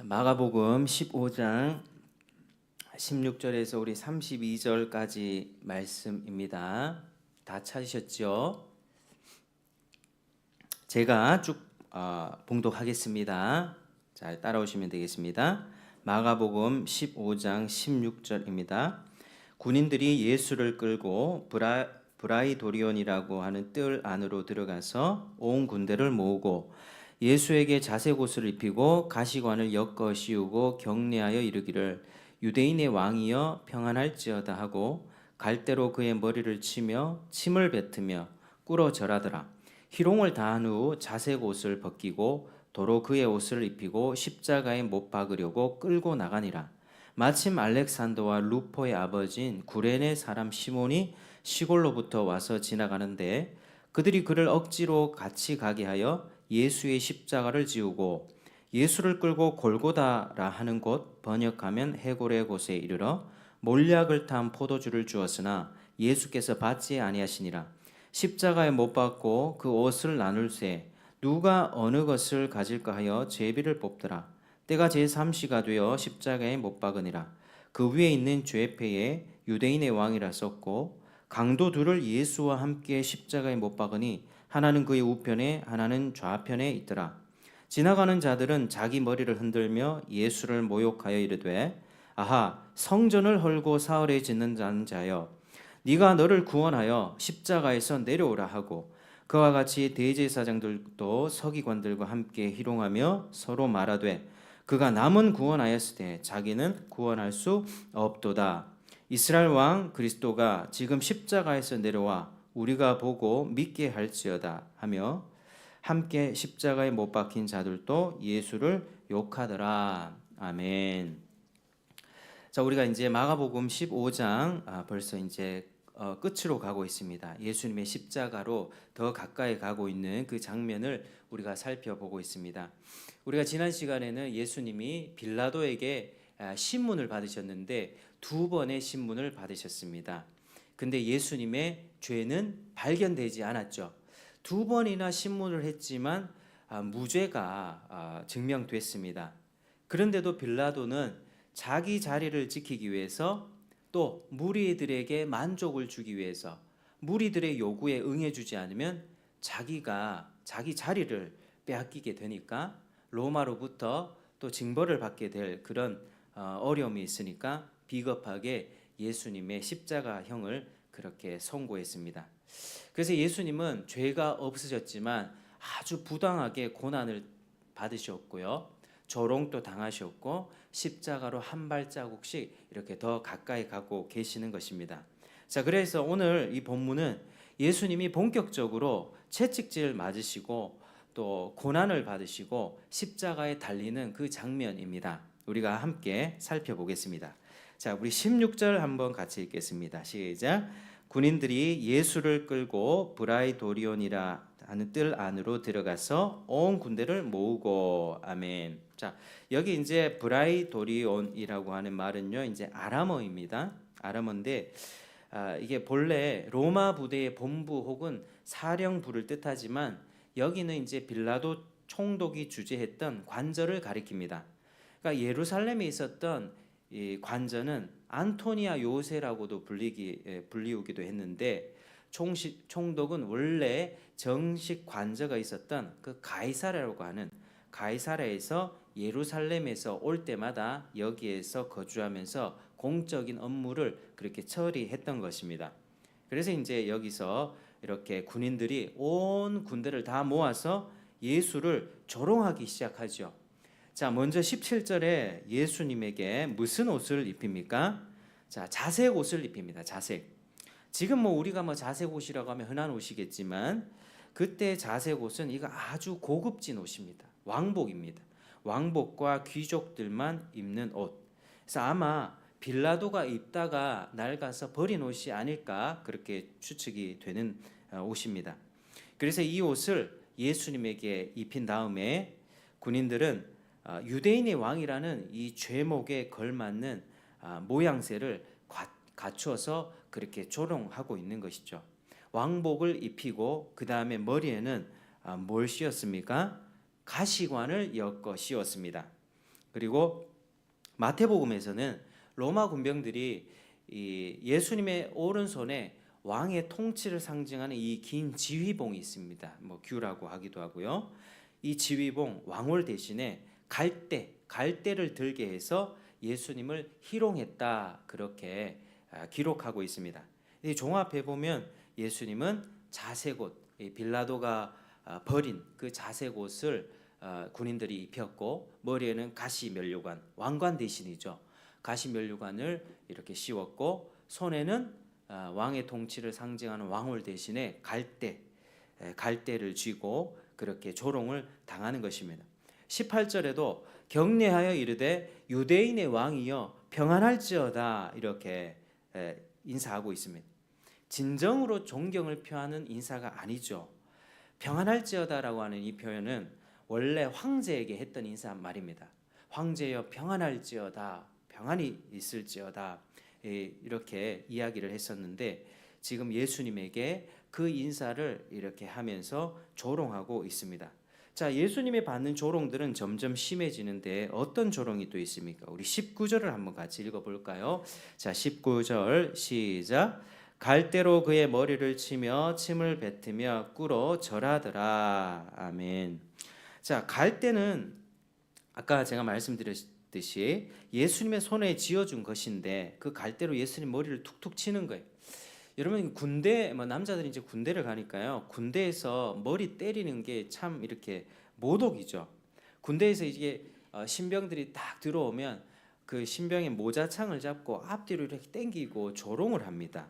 마가복음 15장 16절에서 우리 32절까지 말씀입니다. 다 찾으셨죠? 제가 쭉 봉독하겠습니다. 잘 따라오시면 되겠습니다. 마가복음 15장 16절입니다. 군인들이 예수를 끌고 브라이도리온이라고 하는 뜰 안으로 들어가서 온 군대를 모으고 예수에게 자색옷을 입히고 가시관을 엮어 씌우고 격려하여 이르기를 유대인의 왕이여 평안할지어다 하고 갈대로 그의 머리를 치며 침을 뱉으며 꿇어 절하더라. 희롱을 다한 후 자색옷을 벗기고 도로 그의 옷을 입히고 십자가에 못 박으려고 끌고 나가니라. 마침 알렉산더와 루포의 아버지인 구레네 사람 시몬이 시골로부터 와서 지나가는데 그들이 그를 억지로 같이 가게 하여 예수의 십자가를 지우고 예수를 끌고 골고다라 하는 곳, 번역하면 해골의 곳에 이르러 몰약을 탄 포도주를 주었으나 예수께서 받지 아니하시니라. 십자가에 못 박고 그 옷을 나눌세 누가 어느 것을 가질까 하여 제비를 뽑더라. 때가 제3시가 되어 십자가에 못 박으니라. 그 위에 있는 죄패에 유대인의 왕이라 썼고 강도 둘을 예수와 함께 십자가에 못 박으니 하나는 그의 우편에 하나는 좌편에 있더라. 지나가는 자들은 자기 머리를 흔들며 예수를 모욕하여 이르되 아하 성전을 헐고 사흘에 짓는 자여 네가 너를 구원하여 십자가에서 내려오라 하고 그와 같이 대제사장들도 서기관들과 함께 희롱하며 서로 말하되 그가 남은 구원하였으되 자기는 구원할 수 없도다. 이스라엘 왕 그리스도가 지금 십자가에서 내려와 우리가 보고 믿게 할지어다 하며 함께 십자가에 못 박힌 자들도 예수를 욕하더라. 아멘. 자, 우리가 이제 마가복음 15장 벌써 이제 끝으로 가고 있습니다. 예수님의 십자가로 더 가까이 가고 있는 그 장면을 우리가 살펴보고 있습니다. 우리가 지난 시간에는 예수님이 빌라도에게 신문을 받으셨는데 두 번의 신문을 받으셨습니다. 근데 예수님의 죄는 발견되지 않았죠. 두 번이나 신문을 했지만 무죄가 증명됐습니다. 그런데도 빌라도는 자기 자리를 지키기 위해서 또 무리들에게 만족을 주기 위해서 무리들의 요구에 응해주지 않으면 자기가 자기 자리를 빼앗기게 되니까 로마로부터 또 징벌을 받게 될 그런 어려움이 있으니까 비겁하게 예수님의 십자가형을 그렇게 선고했습니다. 그래서 예수님은 죄가 없으셨지만 아주 부당하게 고난을 받으셨고요. 조롱도 당하셨고 십자가로 한 발자국씩 이렇게 더 가까이 가고 계시는 것입니다. 자, 그래서 오늘 이 본문은 예수님이 본격적으로 채찍질 맞으시고 또 고난을 받으시고 십자가에 달리는 그 장면입니다. 우리가 함께 살펴보겠습니다. 자, 우리 16절 한번 같이 읽겠습니다. 시작. 군인들이 예수를 끌고 브라이도리온이라 하는 뜰 안으로 들어가서 온 군대를 모으고 아멘. 자, 여기 이제 브라이도리온이라고 하는 말은요, 이제 아람어입니다. 아람어인데 이게 본래 로마 부대의 본부 혹은 사령부를 뜻하지만 여기는 이제 빌라도 총독이 주재했던 관저를 가리킵니다. 그러니까 예루살렘에 있었던 이 관저는 안토니아 요새라고도 불리우기도 했는데 총독은 원래 정식 관저가 있었던 그 가이사랴라고 하는 가이사랴에서 예루살렘에서 올 때마다 여기에서 거주하면서 공적인 업무를 그렇게 처리했던 것입니다. 그래서 이제 여기서 이렇게 군인들이 온 군대를 다 모아서 예수를 조롱하기 시작하죠. 자, 먼저 17절에 예수님에게 무슨 옷을 입힙니까? 자, 자색 옷을 입힙니다. 자색. 지금 우리가 자색 옷이라고 하면 흔한 옷이겠지만 그때 자색 옷은 이거 아주 고급진 옷입니다. 왕복입니다. 왕복과 귀족들만 입는 옷. 그래서 아마 빌라도가 입다가 낡아서 버린 옷이 아닐까 그렇게 추측이 되는 옷입니다. 그래서 이 옷을 예수님에게 입힌 다음에 군인들은 유대인의 왕이라는 이 죄목에 걸맞는 모양새를 갖추어서 그렇게 조롱하고 있는 것이죠. 왕복을 입히고 그 다음에 머리에는 뭘 씌웠습니까? 가시관을 엮어 씌웠습니다. 그리고 마태복음에서는 로마 군병들이 이 예수님의 오른손에 왕의 통치를 상징하는 이 긴 지휘봉이 있습니다. 뭐 규라고 하기도 하고요. 이 지휘봉 왕월 대신에 갈대를 들게 해서 예수님을 희롱했다, 그렇게 기록하고 있습니다. 이 종합해 보면 예수님은 자색옷, 빌라도가 버린 그 자색옷을 군인들이 입혔고, 머리에는 가시 면류관, 왕관 대신이죠. 가시 면류관을 이렇게 씌웠고, 손에는 왕의 통치를 상징하는 왕월 대신에 갈대를 쥐고 그렇게 조롱을 당하는 것입니다. 18절에도 경례하여 이르되 유대인의 왕이여 평안할지어다, 이렇게 인사하고 있습니다. 진정으로 존경을 표하는 인사가 아니죠. 평안할지어다라고 하는 이 표현은 원래 황제에게 했던 인사 말입니다. 황제여 평안할지어다, 평안이 있을지어다, 이렇게 이야기를 했었는데 지금 예수님에게 그 인사를 이렇게 하면서 조롱하고 있습니다. 자, 예수님이 받는 조롱들은 점점 심해지는데 어떤 조롱이 또 있습니까? 우리 19절을 한번 같이 읽어볼까요? 자, 19절 시작. 갈대로 그의 머리를 치며 침을 뱉으며 꿇어 절하더라. 아멘. 자, 갈대는 아까 제가 말씀드렸듯이 예수님의 손에 쥐어준 것인데 그 갈대로 예수님 머리를 툭툭 치는 거예요. 여러분, 군대 남자들이 이제 군대를 가니까요, 군대에서 머리 때리는 게 참 이렇게 모독이죠. 군대에서 이게 신병들이 딱 들어오면 그 신병의 모자창을 잡고 앞뒤로 이렇게 당기고 조롱을 합니다.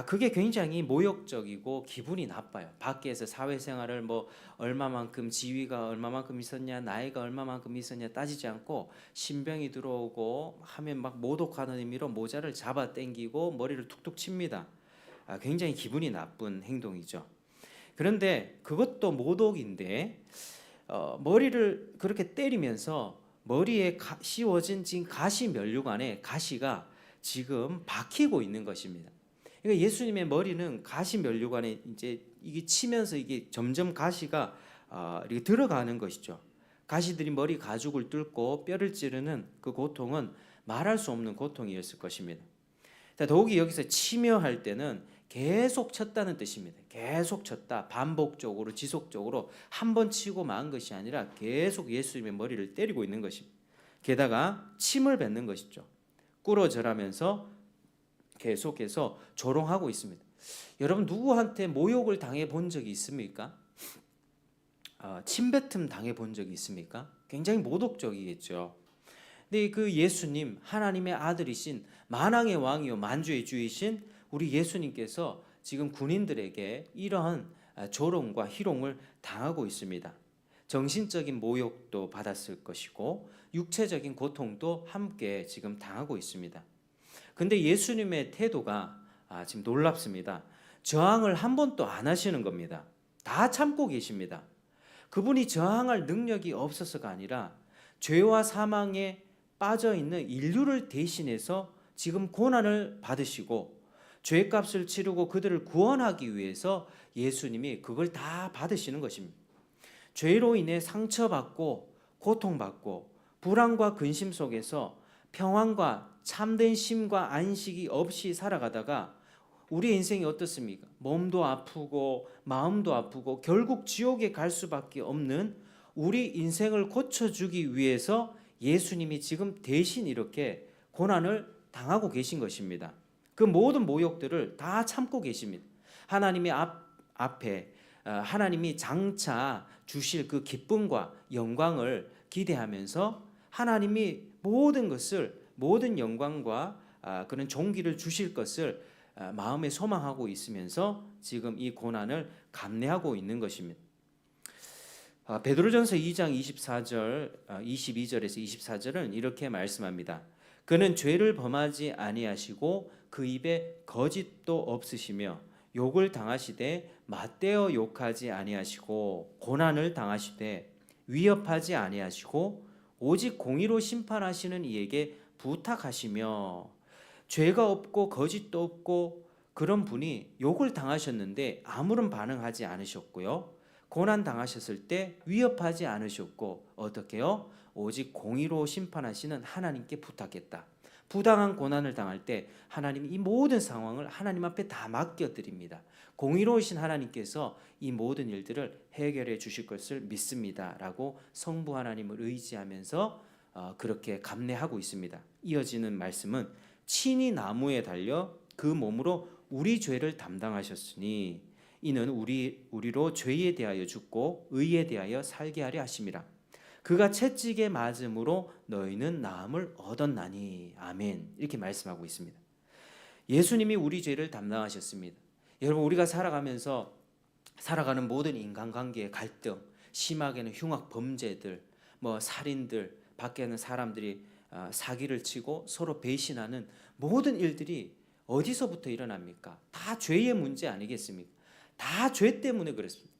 그게 굉장히 모욕적이고 기분이 나빠요. 밖에서 사회생활을 뭐 얼마만큼 지위가 얼마만큼 있었냐, 나이가 얼마만큼 있었냐 따지지 않고 신병이 들어오고 하면 막 모독하는 의미로 모자를 잡아 당기고 머리를 툭툭 칩니다. 굉장히 기분이 나쁜 행동이죠. 그런데 그것도 모독인데 머리를 그렇게 때리면서 머리에 씌워진 지금 가시 면류관에 가시가 지금 박히고 있는 것입니다. 그러니까 예수님의 머리는 가시 면류관에 이제 이게 치면서 이게 점점 가시가 이렇게 들어가는 것이죠. 가시들이 머리 가죽을 뚫고 뼈를 찌르는 그 고통은 말할 수 없는 고통이었을 것입니다. 더욱이 여기서 치며 할 때는 계속 쳤다는 뜻입니다. 계속 쳤다, 반복적으로 지속적으로 한 번 치고 만 것이 아니라 계속 예수님의 머리를 때리고 있는 것입니다. 게다가 침을 뱉는 것이죠. 꿇어 절하면서 계속해서 조롱하고 있습니다. 여러분, 누구한테 모욕을 당해 본 적이 있습니까? 침뱉음 당해 본 적이 있습니까? 굉장히 모독적이겠죠. 근데 그 예수님, 하나님의 아들이신 만왕의 왕이요 만주의 주이신 우리 예수님께서 지금 군인들에게 이러한 조롱과 희롱을 당하고 있습니다. 정신적인 모욕도 받았을 것이고 육체적인 고통도 함께 지금 당하고 있습니다. 근데 예수님의 태도가 지금 놀랍습니다. 저항을 한 번도 안 하시는 겁니다. 다 참고 계십니다. 그분이 저항할 능력이 없어서가 아니라 죄와 사망에 빠져 있는 인류를 대신해서 지금 고난을 받으시고 죄값을 치르고 그들을 구원하기 위해서 예수님이 그걸 다 받으시는 것입니다. 죄로 인해 상처받고 고통받고 불안과 근심 속에서 평안과 참된 쉼과 안식이 없이 살아가다가 우리 인생이 어떻습니까? 몸도 아프고 마음도 아프고 결국 지옥에 갈 수밖에 없는 우리 인생을 고쳐주기 위해서 예수님이 지금 대신 이렇게 고난을 당하고 계신 것입니다. 그 모든 모욕들을 다 참고 계십니다. 하나님의 앞에 하나님이 장차 주실 그 기쁨과 영광을 기대하면서 하나님이 모든 영광과 그런 존귀를 주실 것을 마음에 소망하고 있으면서 지금 이 고난을 감내하고 있는 것입니다. 베드로전서 2장 22절에서 24절은 이렇게 말씀합니다. 그는 죄를 범하지 아니하시고 그 입에 거짓도 없으시며 욕을 당하시되 맞대어 욕하지 아니하시고 고난을 당하시되 위협하지 아니하시고 오직 공의로 심판하시는 이에게 부탁하시며 죄가 없고 거짓도 없고 그런 분이 욕을 당하셨는데 아무런 반응하지 않으셨고요. 고난 당하셨을 때 위협하지 않으셨고 어떻게요? 오직 공의로 심판하시는 하나님께 부탁했다. 부당한 고난을 당할 때 하나님이 이 모든 상황을 하나님 앞에 다 맡겨드립니다. 공의로우신 하나님께서 이 모든 일들을 해결해 주실 것을 믿습니다 라고 성부 하나님을 의지하면서 그렇게 감내하고 있습니다. 이어지는 말씀은 친히 나무에 달려 그 몸으로 우리 죄를 담당하셨으니 이는 우리로 죄에 대하여 죽고 의에 대하여 살게 하려 하심이라. 그가 채찍에 맞음으로 너희는 나음을 얻었나니. 아멘. 이렇게 말씀하고 있습니다. 예수님이 우리 죄를 담당하셨습니다. 여러분, 우리가 살아가면서 살아가는 모든 인간관계의 갈등, 심하게는 흉악 범죄들, 살인들, 밖에는 사람들이 사기를 치고 서로 배신하는 모든 일들이 어디서부터 일어납니까? 다 죄의 문제 아니겠습니까? 다 죄 때문에 그렇습니다.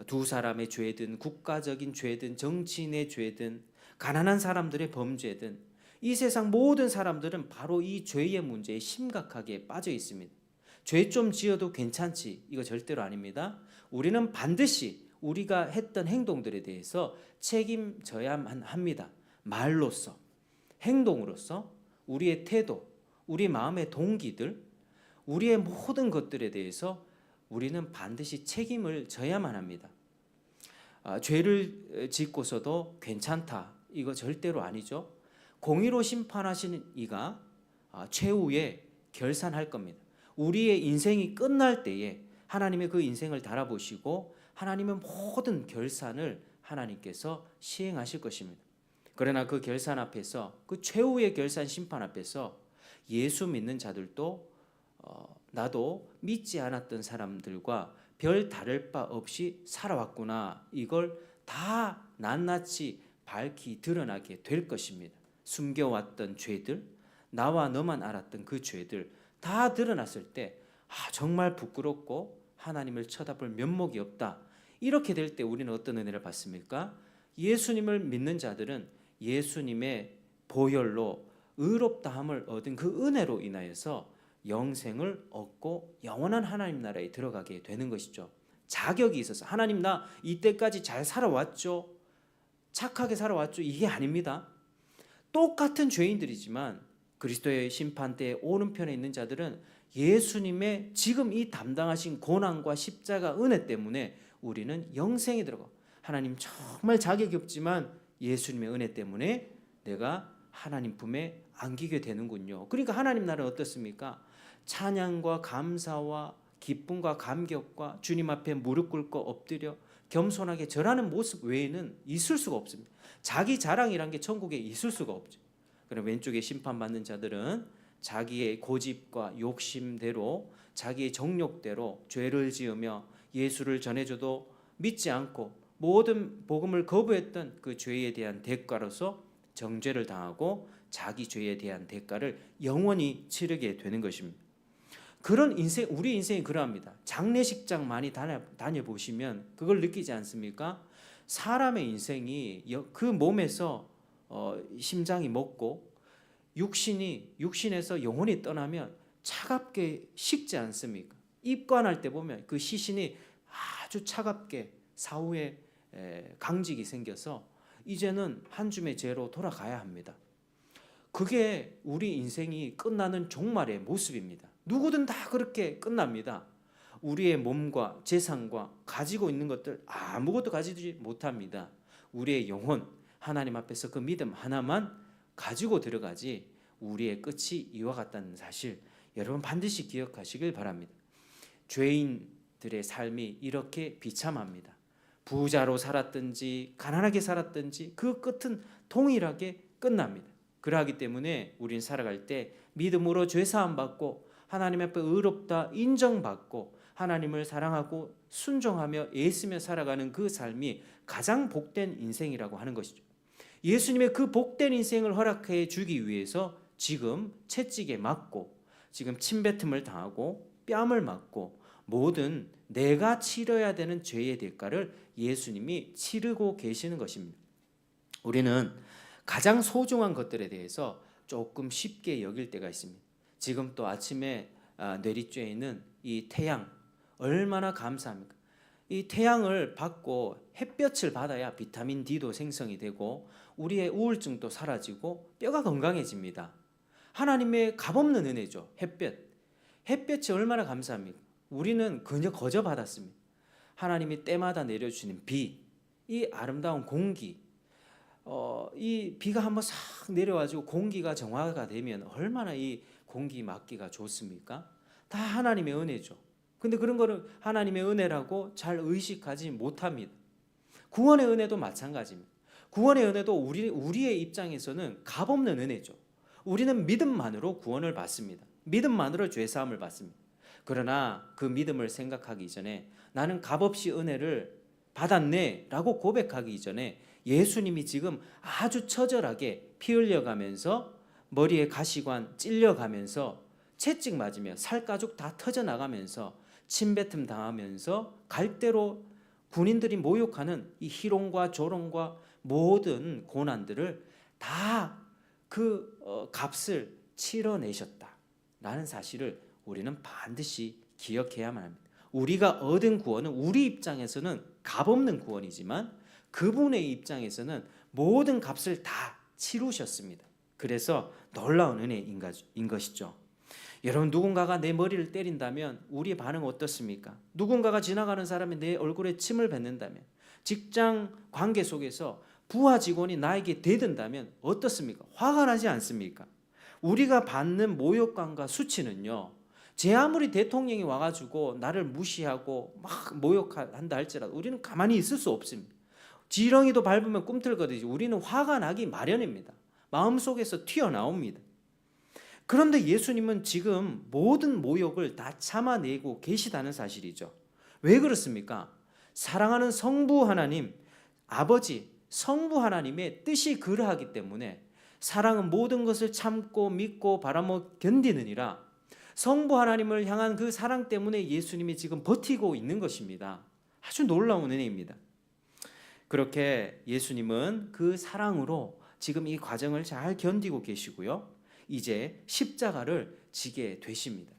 두 사람의 죄든 국가적인 죄든 정치인의 죄든 가난한 사람들의 범죄든 이 세상 모든 사람들은 바로 이 죄의 문제에 심각하게 빠져 있습니다. 죄 좀 지어도 괜찮지, 이거 절대로 아닙니다. 우리는 반드시 우리가 했던 행동들에 대해서 책임져야만 합니다. 말로써, 행동으로써, 우리의 태도, 우리 마음의 동기들, 우리의 모든 것들에 대해서 우리는 반드시 책임을 져야만 합니다. 죄를 짓고서도 괜찮다, 이거 절대로 아니죠. 공의로 심판하시는 이가 최후에 결산할 겁니다. 우리의 인생이 끝날 때에 하나님의 그 인생을 달아보시고 하나님의 모든 결산을 하나님께서 시행하실 것입니다. 그러나 그 결산 앞에서, 그 최후의 결산 심판 앞에서 예수 믿는 자들도 나도 믿지 않았던 사람들과 별 다를 바 없이 살아왔구나, 이걸 다 낱낱이 밝히 드러나게 될 것입니다. 숨겨왔던 죄들, 나와 너만 알았던 그 죄들 다 드러났을 때 정말 부끄럽고 하나님을 쳐다볼 면목이 없다. 이렇게 될 때 우리는 어떤 은혜를 받습니까? 예수님을 믿는 자들은 예수님의 보혈로 의롭다함을 얻은 그 은혜로 인하여서 영생을 얻고 영원한 하나님 나라에 들어가게 되는 것이죠. 자격이 있어서 하나님, 나 이때까지 잘 살아왔죠, 착하게 살아왔죠, 이게 아닙니다. 똑같은 죄인들이지만 그리스도의 심판대의 오른편에 있는 자들은 예수님의 지금 이 담당하신 고난과 십자가 은혜 때문에 우리는 영생에 들어가. 하나님, 정말 자격이 없지만 예수님의 은혜 때문에 내가 하나님 품에 안기게 되는군요. 그러니까 하나님 나라는 어떻습니까? 찬양과 감사와 기쁨과 감격과 주님 앞에 무릎 꿇고 엎드려 겸손하게 절하는 모습 외에는 있을 수가 없습니다. 자기 자랑이란 게 천국에 있을 수가 없죠. 그럼 왼쪽에 심판받는 자들은 자기의 고집과 욕심대로, 자기의 정욕대로 죄를 지으며 예수를 전해줘도 믿지 않고 모든 복음을 거부했던 그 죄에 대한 대가로서 정죄를 당하고 자기 죄에 대한 대가를 영원히 치르게 되는 것입니다. 그런 인생, 우리 인생이 그러합니다. 장례식장 많이 다녀보시면 그걸 느끼지 않습니까? 사람의 인생이 그 몸에서 심장이 멎고 육신에서 영혼이 떠나면 차갑게 식지 않습니까? 입관할 때 보면 그 시신이 아주 차갑게 사후에 강직이 생겨서 이제는 한 줌의 재로 돌아가야 합니다. 그게 우리 인생이 끝나는 종말의 모습입니다. 누구든 다 그렇게 끝납니다. 우리의 몸과 재산과 가지고 있는 것들 아무것도 가지지 못합니다. 우리의 영혼, 하나님 앞에서 그 믿음 하나만 가지고 들어가지 우리의 끝이 이와 같다는 사실 여러분 반드시 기억하시길 바랍니다. 죄인들의 삶이 이렇게 비참합니다. 부자로 살았든지 가난하게 살았든지 그 끝은 동일하게 끝납니다. 그러하기 때문에 우리는 살아갈 때 믿음으로 죄사함 받고 하나님 앞에 의롭다 인정받고 하나님을 사랑하고 순종하며 애쓰며 살아가는 그 삶이 가장 복된 인생이라고 하는 것이죠. 예수님의 그 복된 인생을 허락해 주기 위해서 지금 채찍에 맞고 지금 침뱉음을 당하고 뺨을 맞고 모든 내가 치러야 되는 죄의 대가를 예수님이 치르고 계시는 것입니다. 우리는 가장 소중한 것들에 대해서 조금 쉽게 여길 때가 있습니다. 지금 또 아침에 내리쬐는 이 태양 얼마나 감사합니까? 이 태양을 받고 햇볕을 받아야 비타민 D도 생성이 되고 우리의 우울증도 사라지고 뼈가 건강해집니다. 하나님의 값없는 은혜죠. 햇볕이 얼마나 감사합니까? 우리는 그저 거저 받았습니다. 하나님이 때마다 내려주시는 비, 이 아름다운 공기, 이 비가 한번 싹 내려와가지고 공기가 정화가 되면 얼마나 이 공기 맞기가 좋습니까? 다 하나님의 은혜죠. 근데 그런 거를 하나님의 은혜라고 잘 의식하지 못합니다. 구원의 은혜도 마찬가지입니다. 구원의 은혜도 우리의 입장에서는 값없는 은혜죠. 우리는 믿음만으로 구원을 받습니다. 믿음만으로 죄사함을 받습니다. 그러나 그 믿음을 생각하기 전에 나는 값없이 은혜를 받았네 라고 고백하기 이전에 예수님이 지금 아주 처절하게 피 흘려가면서 머리에 가시관 찔려가면서 채찍 맞으며 살가죽 다 터져나가면서 침뱉음 당하면서 갈대로 군인들이 모욕하는 이 희롱과 조롱과 모든 고난들을 다 그 값을 치러내셨다라는 사실을 우리는 반드시 기억해야만 합니다. 우리가 얻은 구원은 우리 입장에서는 값없는 구원이지만 그분의 입장에서는 모든 값을 다 치루셨습니다. 그래서 놀라운 은혜인 것이죠. 여러분, 누군가가 내 머리를 때린다면 우리의 반응은 어떻습니까? 누군가가 지나가는 사람이 내 얼굴에 침을 뱉는다면, 직장 관계 속에서 부하 직원이 나에게 대든다면 어떻습니까? 화가 나지 않습니까? 우리가 받는 모욕감과 수치는요, 제 아무리 대통령이 와가지고 나를 무시하고 막 모욕한다 할지라도 우리는 가만히 있을 수 없습니다. 지렁이도 밟으면 꿈틀거리지 우리는 화가 나기 마련입니다. 마음속에서 튀어나옵니다. 그런데 예수님은 지금 모든 모욕을 다 참아내고 계시다는 사실이죠. 왜 그렇습니까? 사랑하는 성부 하나님, 아버지, 성부 하나님의 뜻이 그러하기 때문에 사랑은 모든 것을 참고 믿고 바라며 견디느니라. 성부 하나님을 향한 그 사랑 때문에 예수님이 지금 버티고 있는 것입니다. 아주 놀라운 은혜입니다. 그렇게 예수님은 그 사랑으로 지금 이 과정을 잘 견디고 계시고요. 이제 십자가를 지게 되십니다.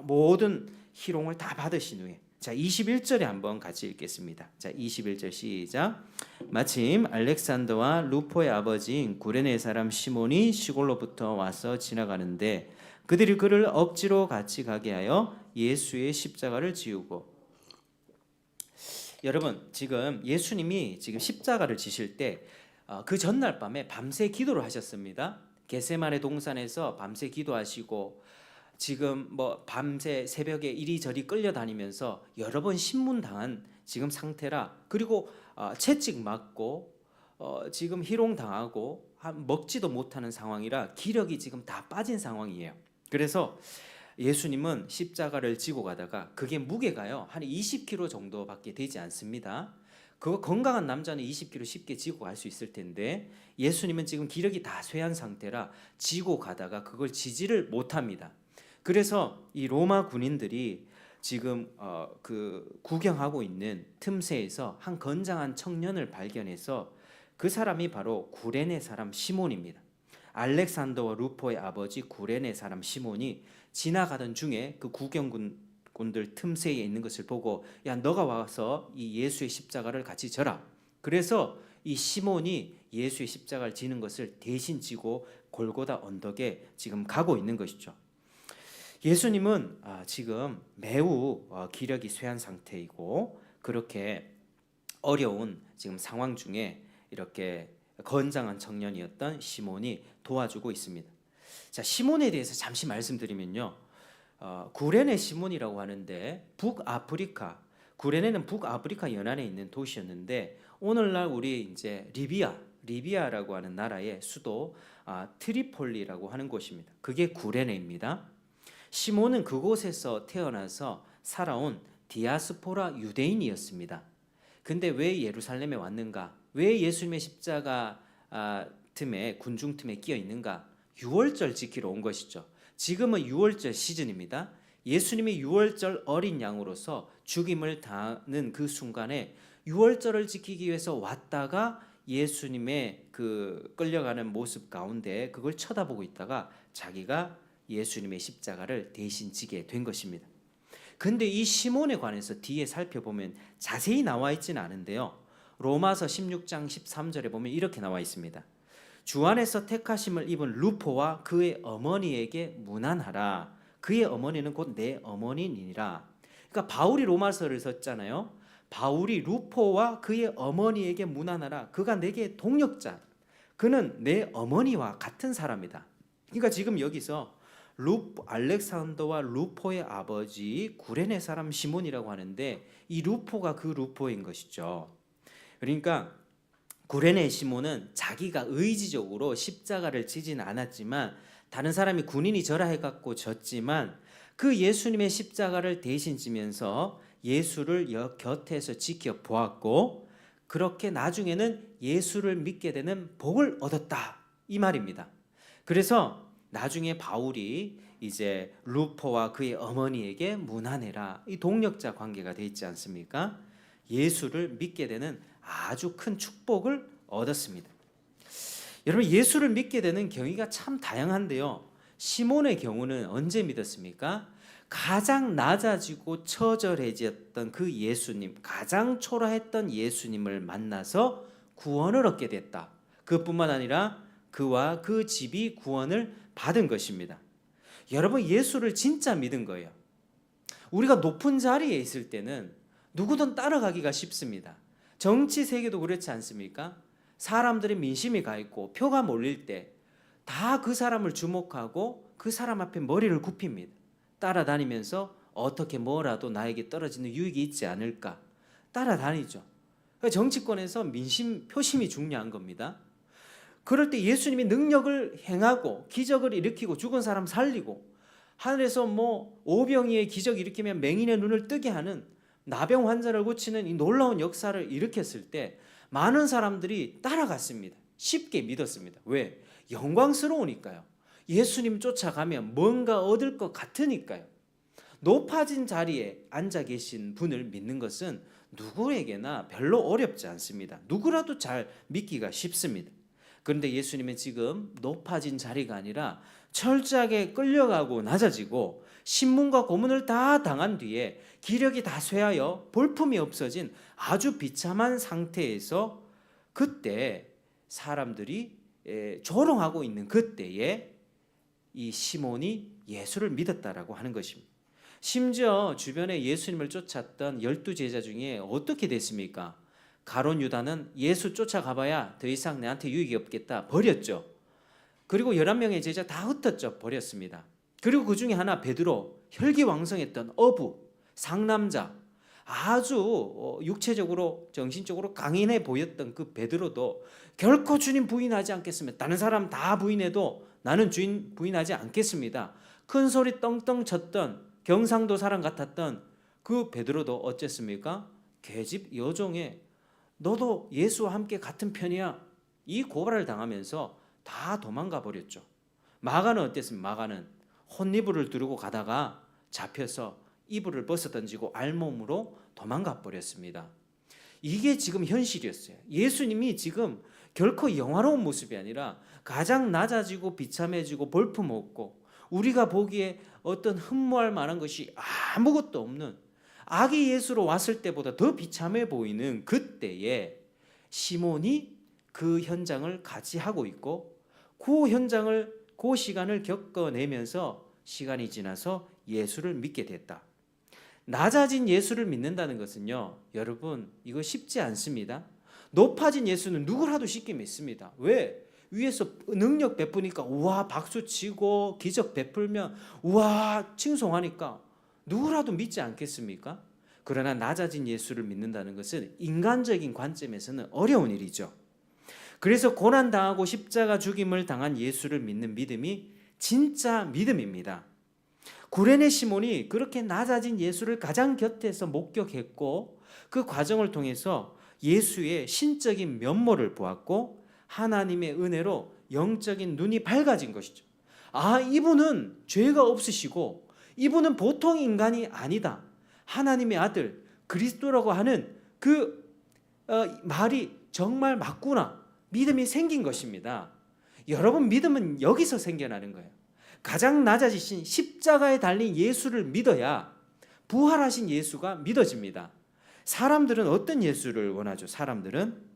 모든 희롱을 다 받으신 후에 자 21절에 한번 같이 읽겠습니다. 자 21절 시작. 마침 알렉산더와 루포의 아버지인 구레네 사람 시몬이 시골로부터 와서 지나가는데 그들이 그를 억지로 같이 가게 하여 예수의 십자가를 지우고. 여러분, 지금 예수님이 지금 십자가를 지실 때 그 전날 밤에 밤새 기도를 하셨습니다. 겟세마네 동산에서 밤새 기도하시고 지금 뭐 밤새 새벽에 이리저리 끌려다니면서 여러 번 신문당한 지금 상태라, 그리고 채찍 맞고 지금 희롱당하고 먹지도 못하는 상황이라 기력이 지금 다 빠진 상황이에요. 그래서 예수님은 십자가를 지고 가다가 그게 무게가요 한 20kg 정도밖에 되지 않습니다. 그거 건강한 남자는 20kg 쉽게 지고 갈 수 있을 텐데 예수님은 지금 기력이 다 쇠한 상태라 지고 가다가 그걸 지지를 못합니다. 그래서 이 로마 군인들이 지금 그 구경하고 있는 틈새에서 한 건장한 청년을 발견해서 그 사람이 바로 구레네 사람 시몬입니다. 알렉산더와 루포의 아버지 구레네 사람 시몬이 지나가던 중에 그 구경꾼들 틈새에 있는 것을 보고 야 너가 와서 이 예수의 십자가를 같이 져라. 그래서 이 시몬이 예수의 십자가를 지는 것을 대신 지고 골고다 언덕에 지금 가고 있는 것이죠. 예수님은 지금 매우 기력이 쇠한 상태이고 그렇게 어려운 지금 상황 중에 이렇게 건장한 청년이었던 시몬이 도와주고 있습니다. 자, 시몬에 대해서 잠시 말씀드리면요, 구레네 시몬이라고 하는데 북아프리카, 구레네는 북아프리카 연안에 있는 도시였는데 오늘날 우리 이제 리비아라고 하는 나라의 수도 트리폴리라고 하는 곳입니다. 그게 구레네입니다. 시몬은 그곳에서 태어나서 살아온 디아스포라 유대인이었습니다. 근데 왜 예루살렘에 왔는가? 왜 예수님의 십자가 틈에 군중 틈에 끼어 있는가? 유월절 지키러 온 것이죠. 지금은 유월절 시즌입니다. 예수님이 유월절 어린 양으로서 죽임을 당하는 그 순간에 유월절을 지키기 위해서 왔다가 예수님의 그 끌려가는 모습 가운데 그걸 쳐다보고 있다가 자기가 예수님의 십자가를 대신 지게 된 것입니다. 근데 이 시몬에 관해서 뒤에 살펴보면 자세히 나와 있지는 않은데요. 로마서 16장 13절에 보면 이렇게 나와 있습니다. 주 안에서 택하심을 입은 루포와 그의 어머니에게 문안하라. 그의 어머니는 곧 내 어머니니라. 그러니까 바울이 로마서를 썼잖아요. 바울이 루포와 그의 어머니에게 문안하라. 그가 내게 동역자. 그는 내 어머니와 같은 사람이다. 그러니까 지금 여기서 알렉산더와 루포의 아버지 구레네 사람 시몬이라고 하는데 이 루포가 그 루포인 것이죠. 그러니까 구레네 시몬은 자기가 의지적으로 십자가를 지진 않았지만 다른 사람이 군인이 져라 해갖고 졌지만 그 예수님의 십자가를 대신 지면서 예수를 곁에서 지켜보았고 그렇게 나중에는 예수를 믿게 되는 복을 얻었다 이 말입니다. 그래서 나중에 바울이 이제 루포와 그의 어머니에게 문안해라 이 동력자 관계가 돼 있지 않습니까? 예수를 믿게 되는 아주 큰 축복을 얻었습니다. 여러분 예수를 믿게 되는 경위가 참 다양한데요. 시몬의 경우는 언제 믿었습니까? 가장 낮아지고 처절해졌던 그 예수님, 가장 초라했던 예수님을 만나서 구원을 얻게 됐다. 그뿐만 아니라 그와 그 집이 구원을 받은 것입니다. 여러분 예수를 진짜 믿은 거예요. 우리가 높은 자리에 있을 때는 누구든 따라가기가 쉽습니다. 정치 세계도 그렇지 않습니까? 사람들의 민심이 가 있고 표가 몰릴 때 다 그 사람을 주목하고 그 사람 앞에 머리를 굽힙니다. 따라다니면서 어떻게 뭐라도 나에게 떨어지는 유익이 있지 않을까 따라다니죠. 정치권에서 민심 표심이 중요한 겁니다. 그럴 때 예수님이 능력을 행하고 기적을 일으키고 죽은 사람 살리고 하늘에서 오병이의 기적 일으키면 맹인의 눈을 뜨게 하는 나병 환자를 고치는 이 놀라운 역사를 일으켰을 때 많은 사람들이 따라갔습니다. 쉽게 믿었습니다. 왜? 영광스러우니까요. 예수님 쫓아가면 뭔가 얻을 것 같으니까요. 높아진 자리에 앉아 계신 분을 믿는 것은 누구에게나 별로 어렵지 않습니다. 누구라도 잘 믿기가 쉽습니다. 그런데 예수님은 지금 높아진 자리가 아니라 철저하게 끌려가고 낮아지고 신문과 고문을 다 당한 뒤에 기력이 다 쇠하여 볼품이 없어진 아주 비참한 상태에서 그때 사람들이 조롱하고 있는 그때에 이 시몬이 예수를 믿었다라고 하는 것입니다. 심지어 주변에 예수님을 쫓았던 12제자 중에 어떻게 됐습니까? 가룟 유다는 예수 쫓아가봐야 더 이상 내한테 유익이 없겠다 버렸죠. 그리고 11명의 제자 다 흩어져 버렸습니다. 그리고 그 중에 하나 베드로, 혈기왕성했던 어부, 상남자, 아주 육체적으로 정신적으로 강인해 보였던 그 베드로도 결코 주님 부인하지 않겠습니다. 다른 사람 다 부인해도 나는 주인 부인하지 않겠습니다. 큰 소리 떵떵 쳤던 경상도 사람 같았던 그 베드로도 어쨌습니까? 계집 여종에 너도 예수와 함께 같은 편이야 이 고발을 당하면서 다 도망가 버렸죠. 마가는 어땠습니까? 마가는 혼이불을 두르고 가다가 잡혀서 이불을 벗어 던지고 알몸으로 도망가 버렸습니다. 이게 지금 현실이었어요. 예수님이 지금 결코 영화로운 모습이 아니라 가장 낮아지고 비참해지고 볼품없고 우리가 보기에 어떤 흠모할 만한 것이 아무것도 없는 아기 예수로 왔을 때보다 더 비참해 보이는 그때에 시몬이 그 현장을 같이 하고 있고 그 시간을 겪어내면서 시간이 지나서 예수를 믿게 됐다. 낮아진 예수를 믿는다는 것은요, 여러분 이거 쉽지 않습니다. 높아진 예수는 누구라도 쉽게 믿습니다. 왜? 위에서 능력 베푸니까 우와 박수 치고 기적 베풀면 우와 칭송하니까 누구라도 믿지 않겠습니까? 그러나 낮아진 예수를 믿는다는 것은 인간적인 관점에서는 어려운 일이죠. 그래서 고난당하고 십자가 죽임을 당한 예수를 믿는 믿음이 진짜 믿음입니다. 구레네 시몬이 그렇게 낮아진 예수를 가장 곁에서 목격했고 그 과정을 통해서 예수의 신적인 면모를 보았고 하나님의 은혜로 영적인 눈이 밝아진 것이죠. 아, 이분은 죄가 없으시고 이분은 보통 인간이 아니다. 하나님의 아들 그리스도라고 하는 그 말이 정말 맞구나. 믿음이 생긴 것입니다. 여러분 믿음은 여기서 생겨나는 거예요. 가장 낮아지신 십자가에 달린 예수를 믿어야 부활하신 예수가 믿어집니다. 사람들은 어떤 예수를 원하죠? 사람들은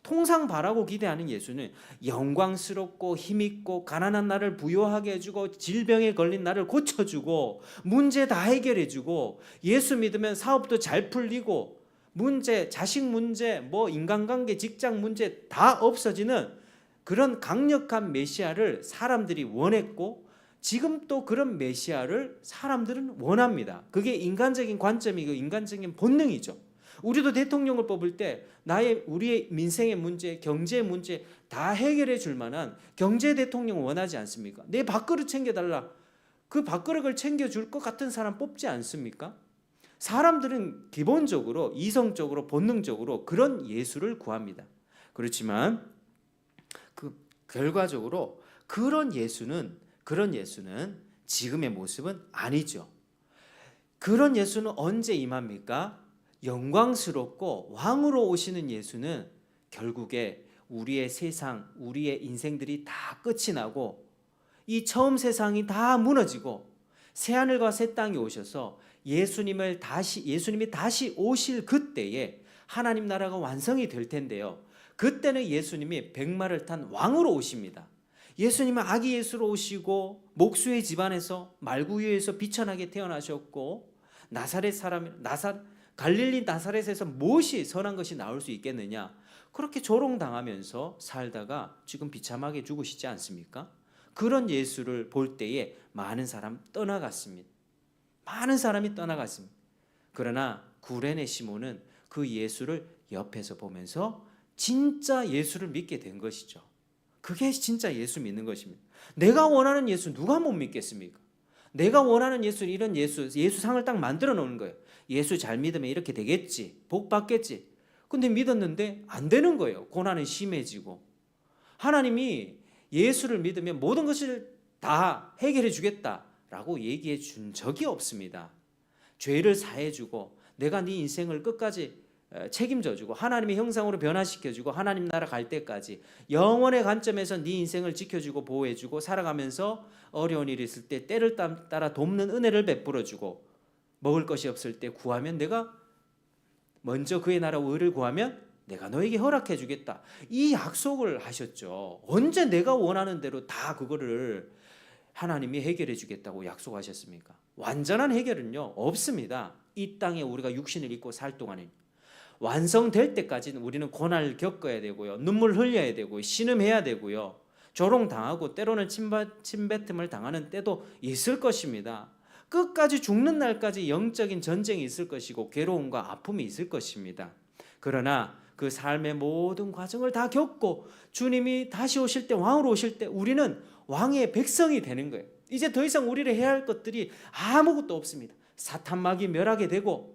통상 바라고 기대하는 예수는 영광스럽고 힘있고 가난한 나를 부유하게 해주고 질병에 걸린 나를 고쳐주고 문제 다 해결해주고 예수 믿으면 사업도 잘 풀리고 문제, 자식 문제, 뭐 인간관계, 직장 문제 다 없어지는 그런 강력한 메시아를 사람들이 원했고 지금 또 그런 메시아를 사람들은 원합니다. 그게 인간적인 관점이고 인간적인 본능이죠. 우리도 대통령을 뽑을 때 우리의 민생의 문제, 경제 문제 다 해결해 줄 만한 경제 대통령을 원하지 않습니까? 내 밥그릇 챙겨달라. 그 밥그릇을 챙겨줄 것 같은 사람 뽑지 않습니까? 사람들은 기본적으로 이성적으로 본능적으로 그런 예수를 구합니다. 그렇지만 그 결과적으로 그런 예수는 지금의 모습은 아니죠. 그런 예수는 언제 임합니까? 영광스럽고 왕으로 오시는 예수는 결국에 우리의 세상, 우리의 인생들이 다 끝이 나고 이 처음 세상이 다 무너지고 새하늘과 새 땅이 오셔서 예수님이 다시 오실 그때에 하나님 나라가 완성이 될 텐데요. 그때는 예수님이 백마를 탄 왕으로 오십니다. 예수님은 아기 예수로 오시고 목수의 집안에서 말구유에서 비천하게 태어나셨고 갈릴리 나사렛에서 무엇이 선한 것이 나올 수 있겠느냐? 그렇게 조롱당하면서 살다가 지금 비참하게 죽으시지 않습니까? 그런 예수를 볼 때에 많은 사람이 떠나갔습니다. 그러나 구레네 시몬은 그 예수를 옆에서 보면서 진짜 예수를 믿게 된 것이죠. 그게 진짜 예수 믿는 것입니다. 내가 원하는 예수 누가 못 믿겠습니까? 내가 원하는 예수, 이런 예수상을 딱 만들어 놓는 거예요. 예수 잘 믿으면 이렇게 되겠지, 복 받겠지. 근데 믿었는데 안 되는 거예요. 고난은 심해지고. 하나님이 예수를 믿으면 모든 것을 다 해결해 주겠다라고 얘기해 준 적이 없습니다. 죄를 사해 주고 내가 네 인생을 끝까지 책임져 주고 하나님의 형상으로 변화시켜 주고 하나님 나라 갈 때까지 영원의 관점에서 네 인생을 지켜주고 보호해 주고 살아가면서 어려운 일이 있을 때 때를 따라 돕는 은혜를 베풀어 주고 먹을 것이 없을 때 구하면 내가 먼저 그의 나라와 의를 구하면 내가 너에게 허락해 주겠다. 이 약속을 하셨죠. 언제 내가 원하는 대로 다 그거를 하나님이 해결해 주겠다고 약속하셨습니까? 완전한 해결은요 없습니다. 이 땅에 우리가 육신을 입고 살 동안에 완성될 때까지는 우리는 고난을 겪어야 되고요. 눈물 흘려야 되고요. 신음해야 되고요. 조롱당하고 때로는 침뱉음을 당하는 때도 있을 것입니다. 끝까지 죽는 날까지 영적인 전쟁이 있을 것이고 괴로움과 아픔이 있을 것입니다. 그러나 그 삶의 모든 과정을 다 겪고 주님이 다시 오실 때, 왕으로 오실 때 우리는 왕의 백성이 되는 거예요. 이제 더 이상 우리를 해야 할 것들이 아무것도 없습니다. 사탄막이 멸하게 되고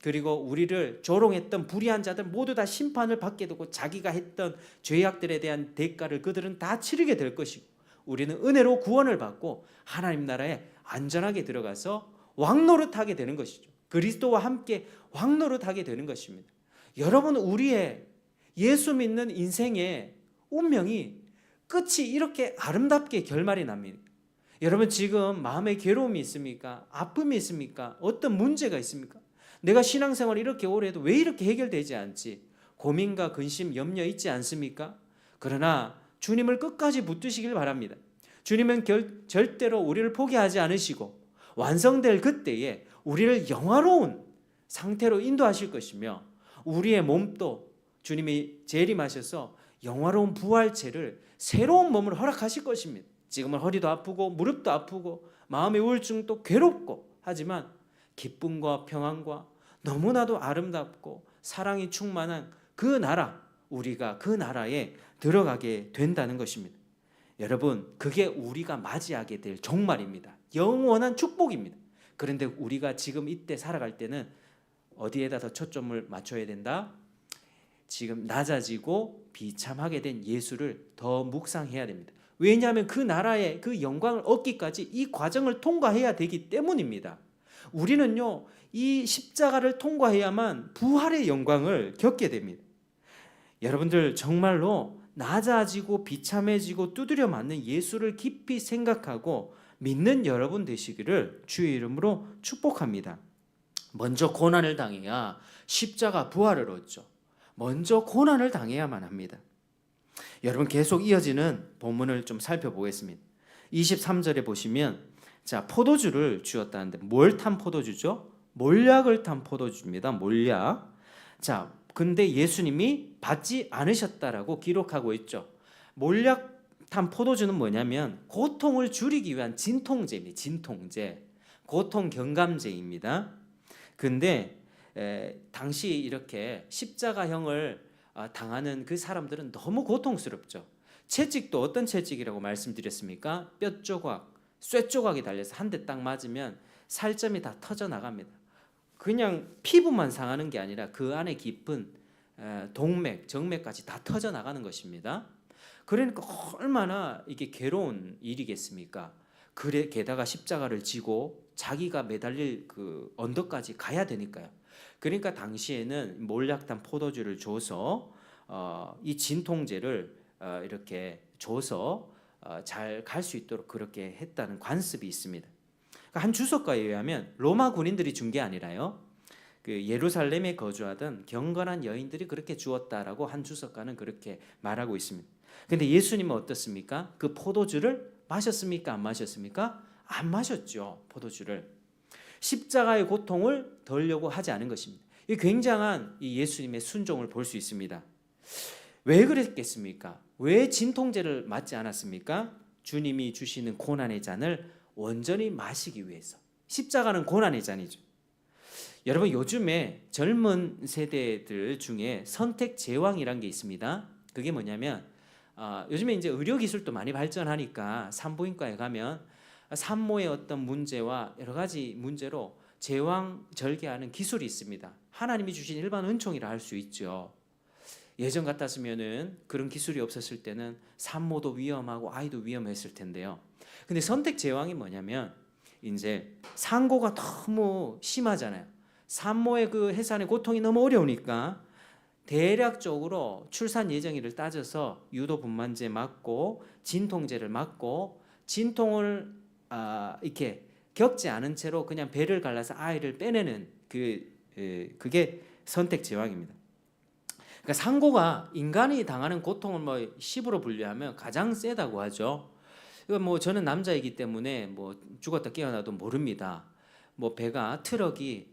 그리고 우리를 조롱했던 불의한 자들 모두 다 심판을 받게 되고 자기가 했던 죄악들에 대한 대가를 그들은 다 치르게 될 것이고 우리는 은혜로 구원을 받고 하나님 나라에 안전하게 들어가서 왕노릇하게 되는 것이죠. 그리스도와 함께 왕노릇하게 되는 것입니다. 여러분, 우리의 예수 믿는 인생의 운명이 끝이 이렇게 아름답게 결말이 납니다. 여러분, 지금 마음에 괴로움이 있습니까? 아픔이 있습니까? 어떤 문제가 있습니까? 내가 신앙생활을 이렇게 오래 해도 왜 이렇게 해결되지 않지? 고민과 근심, 염려 있지 않습니까? 그러나 주님을 끝까지 붙드시길 바랍니다. 주님은 절대로 우리를 포기하지 않으시고 완성될 그때에 우리를 영화로운 상태로 인도하실 것이며 우리의 몸도 주님이 재림하셔서 영화로운 부활체를 새로운 몸을 허락하실 것입니다. 지금은 허리도 아프고 무릎도 아프고 마음의 우울증도 괴롭고 하지만 기쁨과 평안과 너무나도 아름답고 사랑이 충만한 그 나라, 우리가 그 나라에 들어가게 된다는 것입니다. 여러분, 그게 우리가 맞이하게 될 종말입니다. 영원한 축복입니다. 그런데 우리가 지금 이때 살아갈 때는 어디에다 더 초점을 맞춰야 된다? 지금 낮아지고 비참하게 된 예수를 더 묵상해야 됩니다. 왜냐하면 그 나라의 그 영광을 얻기까지 이 과정을 통과해야 되기 때문입니다. 우리는요, 이 십자가를 통과해야만 부활의 영광을 겪게 됩니다. 여러분들 정말로 낮아지고 비참해지고 두드려 맞는 예수를 깊이 생각하고 믿는 여러분 되시기를 주의 이름으로 축복합니다. 먼저 고난을 당해야 십자가 부활을 얻죠. 먼저 고난을 당해야만 합니다. 여러분, 계속 이어지는 본문을 좀 살펴보겠습니다. 23절에 보시면, 자, 포도주를 주었다는데 뭘 탄 포도주죠? 몰약을 탄 포도주입니다. 몰약. 자, 근데 예수님이 받지 않으셨다라고 기록하고 있죠. 몰약 탄 포도주는 뭐냐면 고통을 줄이기 위한 진통제입니다. 진통제. 고통 경감제입니다. 근데 당시 이렇게 십자가형을 당하는 그 사람들은 너무 고통스럽죠. 채찍도 어떤 채찍이라고 말씀드렸습니까? 뼈 조각, 쇠 조각이 달려서 한 대 딱 맞으면 살점이 다 터져 나갑니다. 그냥 피부만 상하는 게 아니라 그 안에 깊은 동맥, 정맥까지 다 터져 나가는 것입니다. 그러니까 얼마나 이게 괴로운 일이겠습니까? 그래, 게다가 십자가를 지고 자기가 매달릴 그 언덕까지 가야 되니까요. 그러니까 당시에는 몰약탄 포도주를 줘서 이 진통제를 이렇게 줘서 잘 갈 수 있도록 그렇게 했다는 관습이 있습니다. 그러니까 한 주석가에 의하면 로마 군인들이 준 게 아니라요, 그 예루살렘에 거주하던 경건한 여인들이 그렇게 주었다라고 한 주석가는 그렇게 말하고 있습니다. 근데 예수님은 어떻습니까? 그 포도주를 마셨습니까? 안 마셨습니까? 안 마셨죠. 포도주를. 십자가의 고통을 덜려고 하지 않은 것입니다. 이 굉장한 이 예수님의 순종을 볼 수 있습니다. 왜 그랬겠습니까? 왜 진통제를 맞지 않았습니까? 주님이 주시는 고난의 잔을 온전히 마시기 위해서. 십자가는 고난의 잔이죠. 여러분, 요즘에 젊은 세대들 중에 선택 제왕이란 게 있습니다. 그게 뭐냐면 요즘에 이제 의료 기술도 많이 발전하니까 산부인과에 가면 산모의 어떤 문제와 여러 가지 문제로 제왕 절개하는 기술이 있습니다. 하나님이 주신 일반 은총이라 할 수 있죠. 예전 같았으면은 그런 기술이 없었을 때는 산모도 위험하고 아이도 위험했을 텐데요. 근데 선택 제왕이 뭐냐면 이제 상고가 너무 심하잖아요. 산모의 그 해산의 고통이 너무 어려우니까 대략적으로 출산 예정일을 따져서 유도분만제 맞고 진통제를 맞고 진통을 이렇게 겪지 않은 채로 그냥 배를 갈라서 아이를 빼내는 그게 선택 제왕입니다. 그러니까 상고가 인간이 당하는 고통을 뭐 10으로 분류하면 가장 세다고 하죠. 이거 뭐 저는 남자이기 때문에 뭐 죽었다 깨어나도 모릅니다. 뭐 배가 트럭이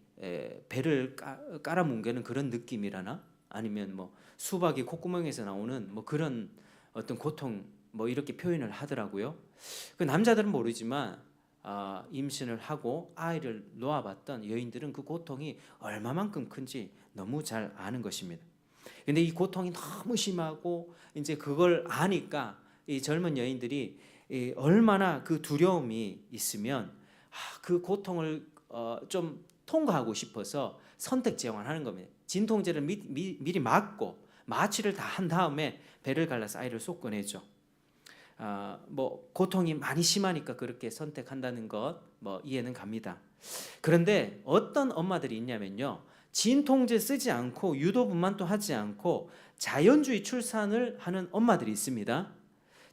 배를 깔아뭉개는 그런 느낌이라나, 아니면 뭐 수박이 콧구멍에서 나오는 뭐 그런 어떤 고통 뭐 이렇게 표현을 하더라고요. 그 남자들은 모르지만 임신을 하고 아이를 놓아봤던 여인들은 그 고통이 얼마만큼 큰지 너무 잘 아는 것입니다. 근데 이 고통이 너무 심하고 이제 그걸 아니까 이 젊은 여인들이 얼마나 그 두려움이 있으면 그 고통을 좀 통과하고 싶어서 선택 제왕하는 겁니다. 진통제를 미리 맞고 마취를 다 한 다음에 배를 갈라서 아이를 쏙 꺼내죠. 뭐 고통이 많이 심하니까 그렇게 선택한다는 것 뭐 이해는 갑니다. 그런데 어떤 엄마들이 있냐면요, 진통제 쓰지 않고 유도분만도 하지 않고 자연주의 출산을 하는 엄마들이 있습니다.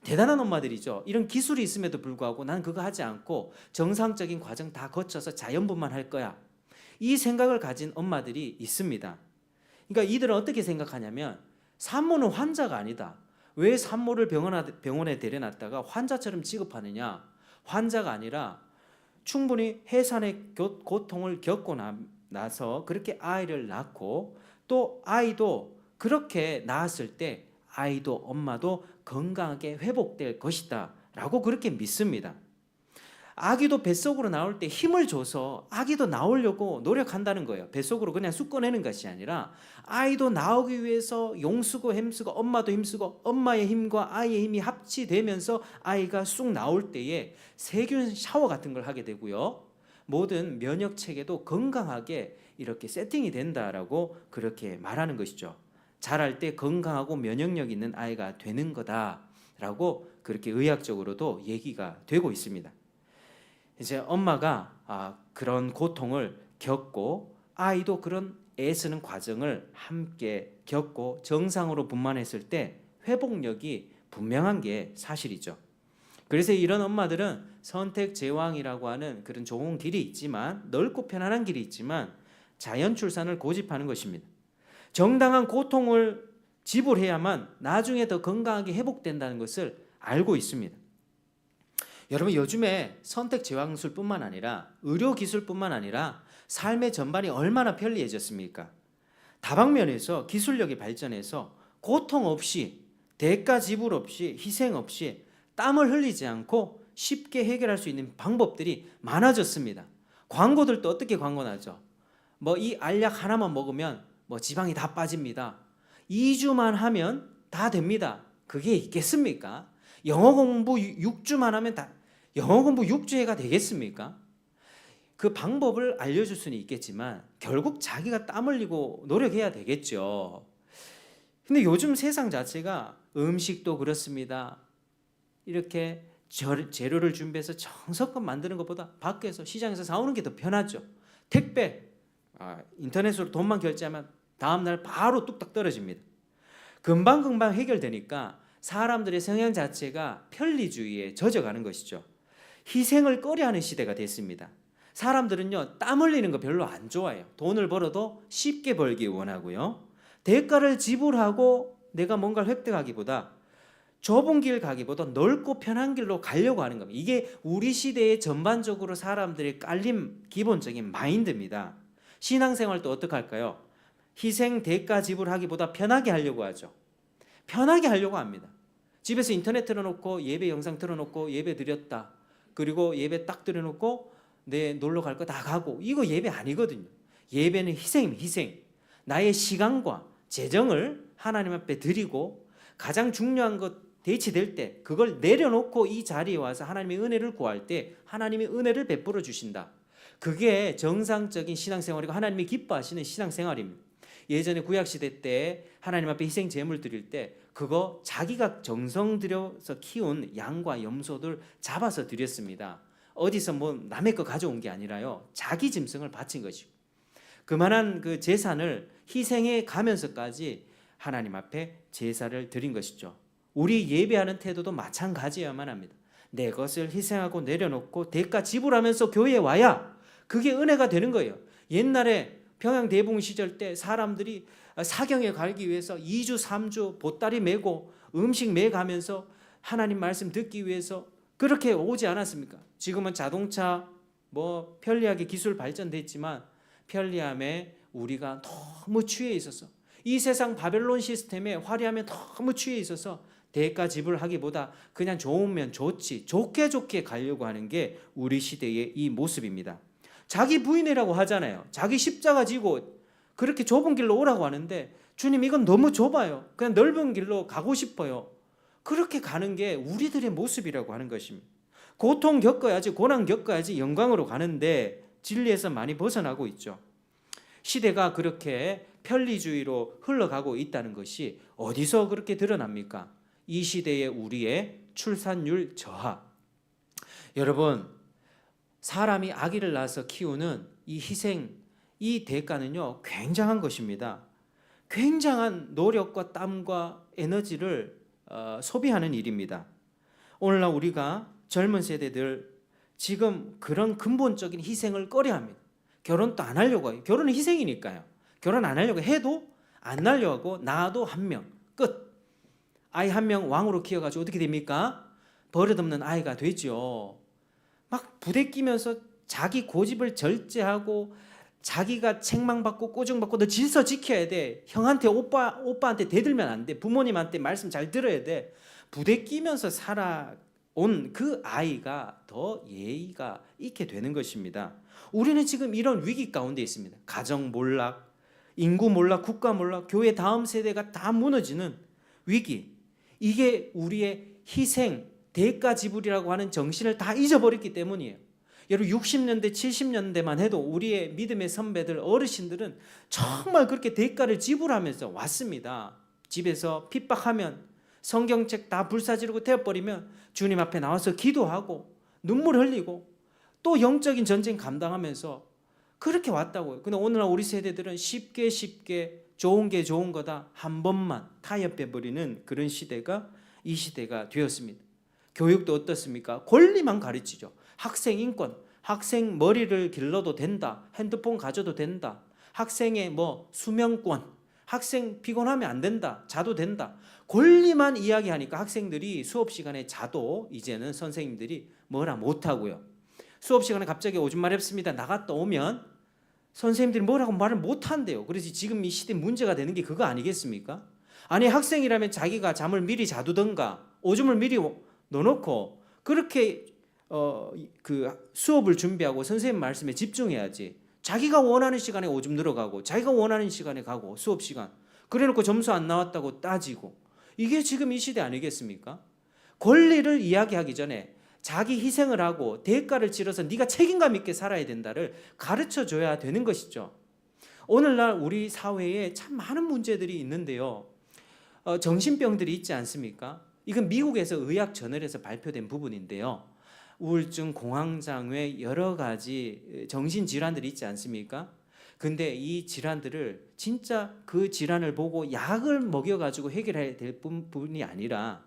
대단한 엄마들이죠. 이런 기술이 있음에도 불구하고 난 그거 하지 않고 정상적인 과정 다 거쳐서 자연분만 할 거야, 이 생각을 가진 엄마들이 있습니다. 그러니까 이들은 어떻게 생각하냐면 산모는 환자가 아니다. 왜 산모를 병원에 데려놨다가 환자처럼 취급하느냐? 환자가 아니라 충분히 해산의 고통을 겪고 나서 그렇게 아이를 낳고 또 아이도 그렇게 낳았을 때 아이도 엄마도 건강하게 회복될 것이다 라고 그렇게 믿습니다. 아기도 뱃속으로 나올 때 힘을 줘서 아기도 나오려고 노력한다는 거예요. 뱃속으로 그냥 쑥 꺼내는 것이 아니라 아이도 나오기 위해서 용쓰고 힘쓰고 엄마도 힘쓰고 엄마의 힘과 아이의 힘이 합치되면서 아이가 쑥 나올 때에 세균 샤워 같은 걸 하게 되고요. 모든 면역 체계도 건강하게 이렇게 세팅이 된다라고 그렇게 말하는 것이죠. 자랄 때 건강하고 면역력 있는 아이가 되는 거다라고 그렇게 의학적으로도 얘기가 되고 있습니다. 이제 엄마가 그런 고통을 겪고 아이도 그런 애쓰는 과정을 함께 겪고 정상으로 분만했을 때 회복력이 분명한 게 사실이죠. 그래서 이런 엄마들은 선택 제왕이라고 하는 그런 좋은 길이 있지만, 넓고 편안한 길이 있지만 자연 출산을 고집하는 것입니다. 정당한 고통을 지불해야만 나중에 더 건강하게 회복된다는 것을 알고 있습니다. 여러분, 요즘에 선택 제왕술뿐만 아니라 의료 기술뿐만 아니라 삶의 전반이 얼마나 편리해졌습니까? 다방면에서 기술력이 발전해서 고통 없이, 대가 지불 없이, 희생 없이, 땀을 흘리지 않고 쉽게 해결할 수 있는 방법들이 많아졌습니다. 광고들도 어떻게 광고 나죠? 뭐 이 알약 하나만 먹으면 뭐 지방이 다 빠집니다. 2주만 하면 다 됩니다. 그게 있겠습니까? 영어 공부 6주만 하면 다, 영어 공부 6주해가 되겠습니까? 그 방법을 알려줄 수는 있겠지만 결국 자기가 땀 흘리고 노력해야 되겠죠. 근데 요즘 세상 자체가 음식도 그렇습니다. 이렇게 재료를 준비해서 정성껏 만드는 것보다 밖에서 시장에서 사오는 게 더 편하죠. 택배, 인터넷으로 돈만 결제하면 다음날 바로 뚝딱 떨어집니다. 금방금방 해결되니까 사람들의 성향 자체가 편리주의에 젖어가는 것이죠. 희생을 꺼려하는 시대가 됐습니다. 사람들은요, 땀 흘리는 거 별로 안 좋아해요. 돈을 벌어도 쉽게 벌기 원하고요. 대가를 지불하고 내가 뭔가를 획득하기보다 좁은 길 가기보다 넓고 편한 길로 가려고 하는 겁니다. 이게 우리 시대의 전반적으로 사람들이 깔린 기본적인 마인드입니다. 신앙생활도 어떻게 할까요? 희생 대가 지불하기보다 편하게 하려고 하죠. 편하게 하려고 합니다. 집에서 인터넷 틀어놓고 예배 영상 틀어놓고 예배 드렸다. 그리고 예배 딱 드려놓고 내 놀러 갈 거 다 가고, 이거 예배 아니거든요. 예배는 희생입니다. 희생. 나의 시간과 재정을 하나님 앞에 드리고 가장 중요한 것 대치될 때 그걸 내려놓고 이 자리에 와서 하나님의 은혜를 구할 때 하나님의 은혜를 베풀어 주신다. 그게 정상적인 신앙생활이고 하나님이 기뻐하시는 신앙생활입니다. 예전에 구약시대 때 하나님 앞에 희생 제물 드릴 때 그거 자기가 정성 들여서 키운 양과 염소들 잡아서 드렸습니다. 어디서 뭐 남의 거 가져온 게 아니라요, 자기 짐승을 바친 것이고, 그만한 그 재산을 희생해 가면서까지 하나님 앞에 제사를 드린 것이죠. 우리 예배하는 태도도 마찬가지여야만 합니다. 내 것을 희생하고 내려놓고 대가 지불하면서 교회에 와야 그게 은혜가 되는 거예요. 옛날에 평양 대붕 시절 때 사람들이 사경에 가기 위해서 2주 3주 보따리 메고 음식 메가면서 하나님 말씀 듣기 위해서 그렇게 오지 않았습니까? 지금은 자동차 뭐 편리하게 기술 발전됐지만 편리함에 우리가 너무 취해 있어서, 이 세상 바벨론 시스템에 화려함에 너무 취해 있어서 대가 지불하기보다 그냥 좋으면 좋지, 좋게 가려고 하는 게 우리 시대의 이 모습입니다. 자기 부인이라고 하잖아요. 자기 십자가 지고 그렇게 좁은 길로 오라고 하는데, 주님 이건 너무 좁아요. 그냥 넓은 길로 가고 싶어요. 그렇게 가는 게 우리들의 모습이라고 하는 것입니다. 고통 겪어야지, 고난 겪어야지 영광으로 가는데 진리에서 많이 벗어나고 있죠. 시대가 그렇게 편리주의로 흘러가고 있다는 것이 어디서 그렇게 드러납니까? 이 시대의 우리의 출산율 저하. 여러분, 사람이 아기를 낳아서 키우는 이 희생, 이 대가는요 굉장한 것입니다. 굉장한 노력과 땀과 에너지를 소비하는 일입니다. 오늘날 우리가 젊은 세대들 지금 그런 근본적인 희생을 꺼려합니다. 결혼도 안 하려고 해요. 결혼은 희생이니까요. 결혼 안 하려고 해도 안 하려고 하고 낳아도 한 명 끝. 아이 한 명 왕으로 키워가지고 어떻게 됩니까? 버릇없는 아이가 되죠. 막 부대 끼면서 자기 고집을 절제하고 자기가 책망받고 꼬중받고 너 질서 지켜야 돼. 형한테 오빠한테 대들면 안 돼. 부모님한테 말씀 잘 들어야 돼. 부대 끼면서 살아온 그 아이가 더 예의가 있게 되는 것입니다. 우리는 지금 이런 위기 가운데 있습니다. 가정 몰락, 인구 몰락, 국가 몰락, 교회 다음 세대가 다 무너지는 위기. 이게 우리의 희생, 대가 지불이라고 하는 정신을 다 잊어버렸기 때문이에요. 여러분 60년대, 70년대만 해도 우리의 믿음의 선배들, 어르신들은 정말 그렇게 대가를 지불하면서 왔습니다. 집에서 핍박하면 성경책 다 불사지르고 태워버리면 주님 앞에 나와서 기도하고 눈물 흘리고 또 영적인 전쟁 감당하면서 그렇게 왔다고요. 근데 오늘날 우리 세대들은 쉽게 좋은 게 좋은 거다 한 번만 타협해버리는 그런 시대가 이 시대가 되었습니다. 교육도 어떻습니까? 권리만 가르치죠. 학생 인권, 학생 머리를 길러도 된다, 핸드폰 가져도 된다, 학생의 뭐 수면권, 학생 피곤하면 안 된다, 자도 된다. 권리만 이야기하니까 학생들이 수업 시간에 자도 이제는 선생님들이 뭐라 못하고요. 수업 시간에 갑자기 오줌 마렵습니다. 나갔다 오면 선생님들이 뭐라고 말을 못한대요. 그래서 지금 이 시대 문제가 되는 게 그거 아니겠습니까? 아니 학생이라면 자기가 잠을 미리 자두던가 오줌을 미리 넣어놓고 그렇게 그 수업을 준비하고 선생님 말씀에 집중해야지. 자기가 원하는 시간에 오줌 들어가고 자기가 원하는 시간에 가고 수업 시간 그래놓고 점수 안 나왔다고 따지고 이게 지금 이 시대 아니겠습니까? 권리를 이야기하기 전에 자기 희생을 하고 대가를 치러서 네가 책임감 있게 살아야 된다를 가르쳐 줘야 되는 것이죠. 오늘날 우리 사회에 참 많은 문제들이 있는데요. 정신병들이 있지 않습니까? 이건 미국에서 의학 저널에서 발표된 부분인데요. 우울증, 공황장애 여러 가지 정신질환들이 있지 않습니까? 근데 이 질환들을 진짜 그 질환을 보고 약을 먹여가지고 해결해야 될 부분이 아니라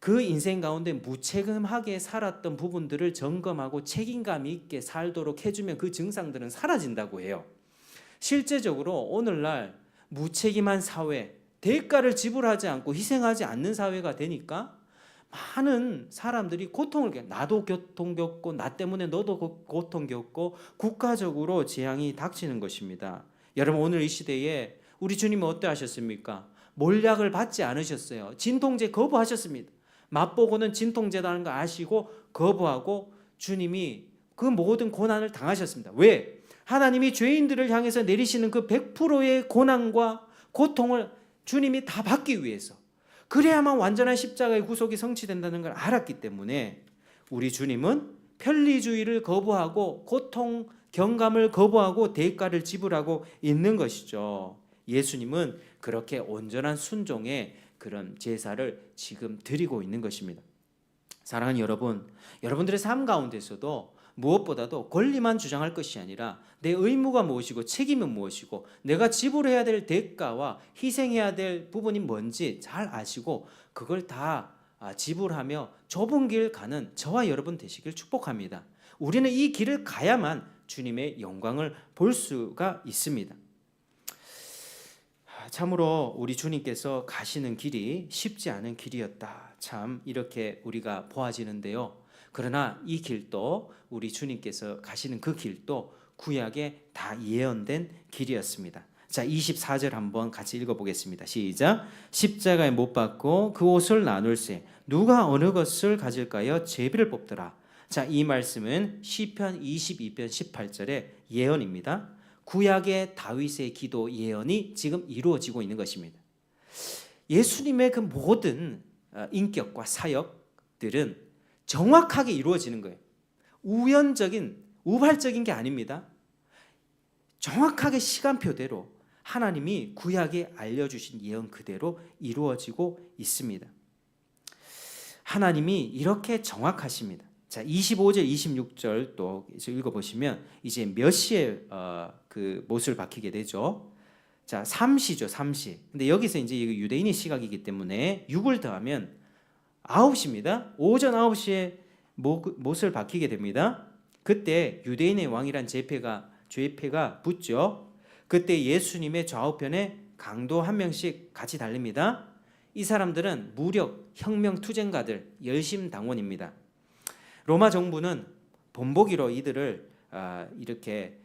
그 인생 가운데 무책임하게 살았던 부분들을 점검하고 책임감 있게 살도록 해주면 그 증상들은 사라진다고 해요. 실제적으로 오늘날 무책임한 사회, 대가를 지불하지 않고 희생하지 않는 사회가 되니까 많은 사람들이 고통을 겪고 나도 고통 겪고 나 때문에 너도 고통 겪고 국가적으로 재앙이 닥치는 것입니다. 여러분 오늘 이 시대에 우리 주님은 어떠하셨습니까? 몰약을 받지 않으셨어요. 진통제 거부하셨습니다. 맛보고는 진통제라는 거 아시고 거부하고 주님이 그 모든 고난을 당하셨습니다. 왜? 하나님이 죄인들을 향해서 내리시는 그 100%의 고난과 고통을 주님이 다 받기 위해서 그래야만 완전한 십자가의 구속이 성취된다는 걸 알았기 때문에 우리 주님은 편리주의를 거부하고 고통, 경감을 거부하고 대가를 지불하고 있는 것이죠. 예수님은 그렇게 온전한 순종의 그런 제사를 지금 드리고 있는 것입니다. 사랑하는 여러분, 여러분들의 삶 가운데서도 무엇보다도 권리만 주장할 것이 아니라 내 의무가 무엇이고 책임은 무엇이고 내가 지불해야 될 대가와 희생해야 될 부분이 뭔지 잘 아시고 그걸 다 지불하며 좁은 길 가는 저와 여러분 되시길 축복합니다. 우리는 이 길을 가야만 주님의 영광을 볼 수가 있습니다. 참으로 우리 주님께서 가시는 길이 쉽지 않은 길이었다. 참 이렇게 우리가 보아지는데요. 그러나 이 길도 우리 주님께서 가시는 그 길도 구약에 다 예언된 길이었습니다. 자, 24절 한번 같이 읽어보겠습니다. 시작. 십자가에 못 박고 그 옷을 나눌세 누가 어느 것을 가질까요? 제비를 뽑더라. 자, 이 말씀은 시편 22편 18절의 예언입니다. 구약의 다윗의 기도 예언이 지금 이루어지고 있는 것입니다. 예수님의 그 모든 인격과 사역들은 정확하게 이루어지는 거예요. 우연적인, 우발적인 게 아닙니다. 정확하게 시간표대로 하나님이 구약에 알려주신 예언 그대로 이루어지고 있습니다. 하나님이 이렇게 정확하십니다. 자, 25절, 26절 또 읽어보시면 이제 몇 시에 그 못을 박히게 되죠. 자, 3시죠, 3시. 근데 여기서 이제 유대인의 시각이기 때문에 6을 더하면 9시입니다. 오전 9시에 못을 박히게 됩니다. 그때 유대인의 왕이란 죄패가 붙죠. 그때 예수님의 좌우편에 강도 한 명씩 같이 달립니다. 이 사람들은 무력, 혁명 투쟁가들, 열심당원입니다. 로마 정부는 본보기로 이들을 이렇게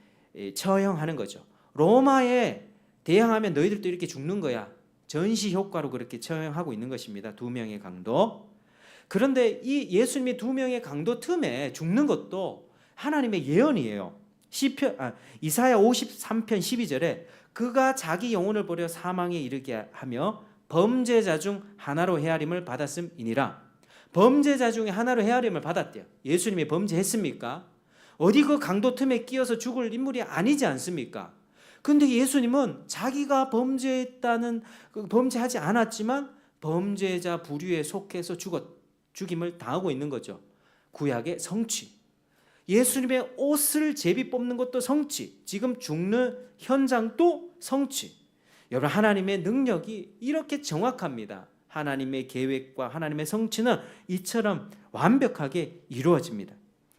처형하는 거죠. 로마에 대항하면 너희들도 이렇게 죽는 거야. 전시 효과로 그렇게 처형하고 있는 것입니다. 두 명의 강도. 그런데 이 예수님의 두 명의 강도 틈에 죽는 것도 하나님의 예언이에요. 이사야 53편 12절에 그가 자기 영혼을 버려 사망에 이르게 하며 범죄자 중 하나로 헤아림을 받았음이니라. 범죄자 중에 하나로 헤아림을 받았대요. 예수님이 범죄했습니까? 어디 그 강도 틈에 끼어서 죽을 인물이 아니지 않습니까? 근데 예수님은 자기가 범죄하지 않았지만 범죄자 부류에 속해서 죽임을 당하고 있는 거죠. 구약의 성취. 예수님의 옷을 제비 뽑는 것도 성취. 지금 죽는 현장도 성취. 여러분 하나님의 능력이 이렇게 정확합니다. 하나님의 계획과 하나님의 성취는 이처럼 완벽하게 이루어집니다.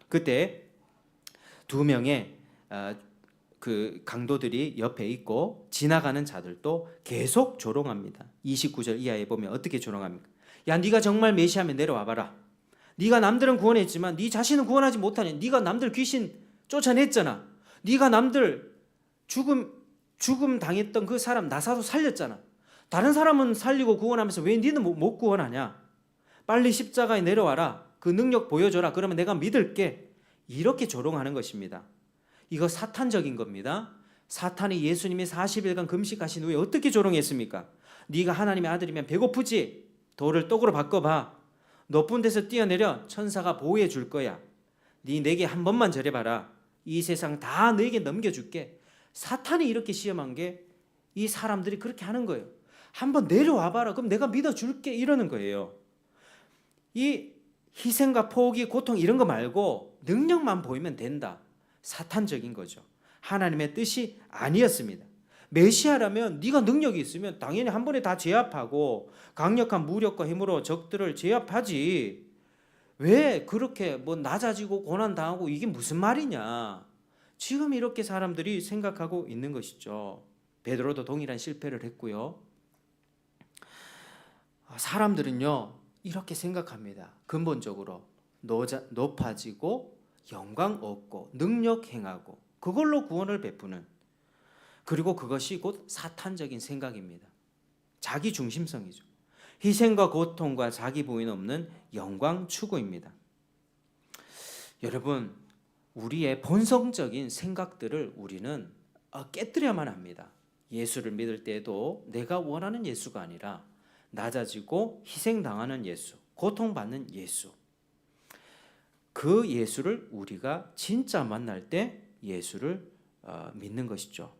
그때 두 명의 그 강도들이 옆에 있고 지나가는 자들도 계속 조롱합니다. 29절 이하에 보면 어떻게 조롱합니까? 야, 네가 정말 메시아면 내려와 봐라. 네가 남들은 구원했지만 네 자신은 구원하지 못하니. 네가 남들 귀신 쫓아냈잖아. 네가 남들 죽음 당했던 그 사람 나사로 살렸잖아. 다른 사람은 살리고 구원하면서 왜 너는 못 구원하냐? 빨리 십자가에 내려와라. 그 능력 보여줘라. 그러면 내가 믿을게. 이렇게 조롱하는 것입니다. 이거 사탄적인 겁니다. 사탄이 예수님이 40일간 금식하신 후에 어떻게 조롱했습니까? 네가 하나님의 아들이면 배고프지? 돌을 떡으로 바꿔봐. 높은 데서 뛰어내려 천사가 보호해 줄 거야. 네 내게 한 번만 절해봐라. 이 세상 다 너에게 넘겨줄게. 사탄이 이렇게 시험한 게 이 사람들이 그렇게 하는 거예요. 한번 내려와봐라. 그럼 내가 믿어줄게. 이러는 거예요. 이 희생과 포기, 고통 이런 거 말고 능력만 보이면 된다. 사탄적인 거죠. 하나님의 뜻이 아니었습니다. 메시아라면 네가 능력이 있으면 당연히 한 번에 다 제압하고 강력한 무력과 힘으로 적들을 제압하지. 왜 그렇게 뭐 낮아지고 고난당하고 이게 무슨 말이냐. 지금 이렇게 사람들이 생각하고 있는 것이죠. 베드로도 동일한 실패를 했고요. 사람들은요 이렇게 생각합니다. 근본적으로 높아지고 영광 얻고 능력 행하고 그걸로 구원을 베푸는, 그리고 그것이 곧 사탄적인 생각입니다. 자기 중심성이죠. 희생과 고통과 자기 부인 없는 영광 추구입니다. 여러분, 우리의 본성적인 생각들을 우리는 깨뜨려야만 합니다. 예수를 믿을 때에도 내가 원하는 예수가 아니라 낮아지고 희생당하는 예수, 고통받는 예수, 그 예수를 우리가 진짜 만날 때 예수를 믿는 것이죠.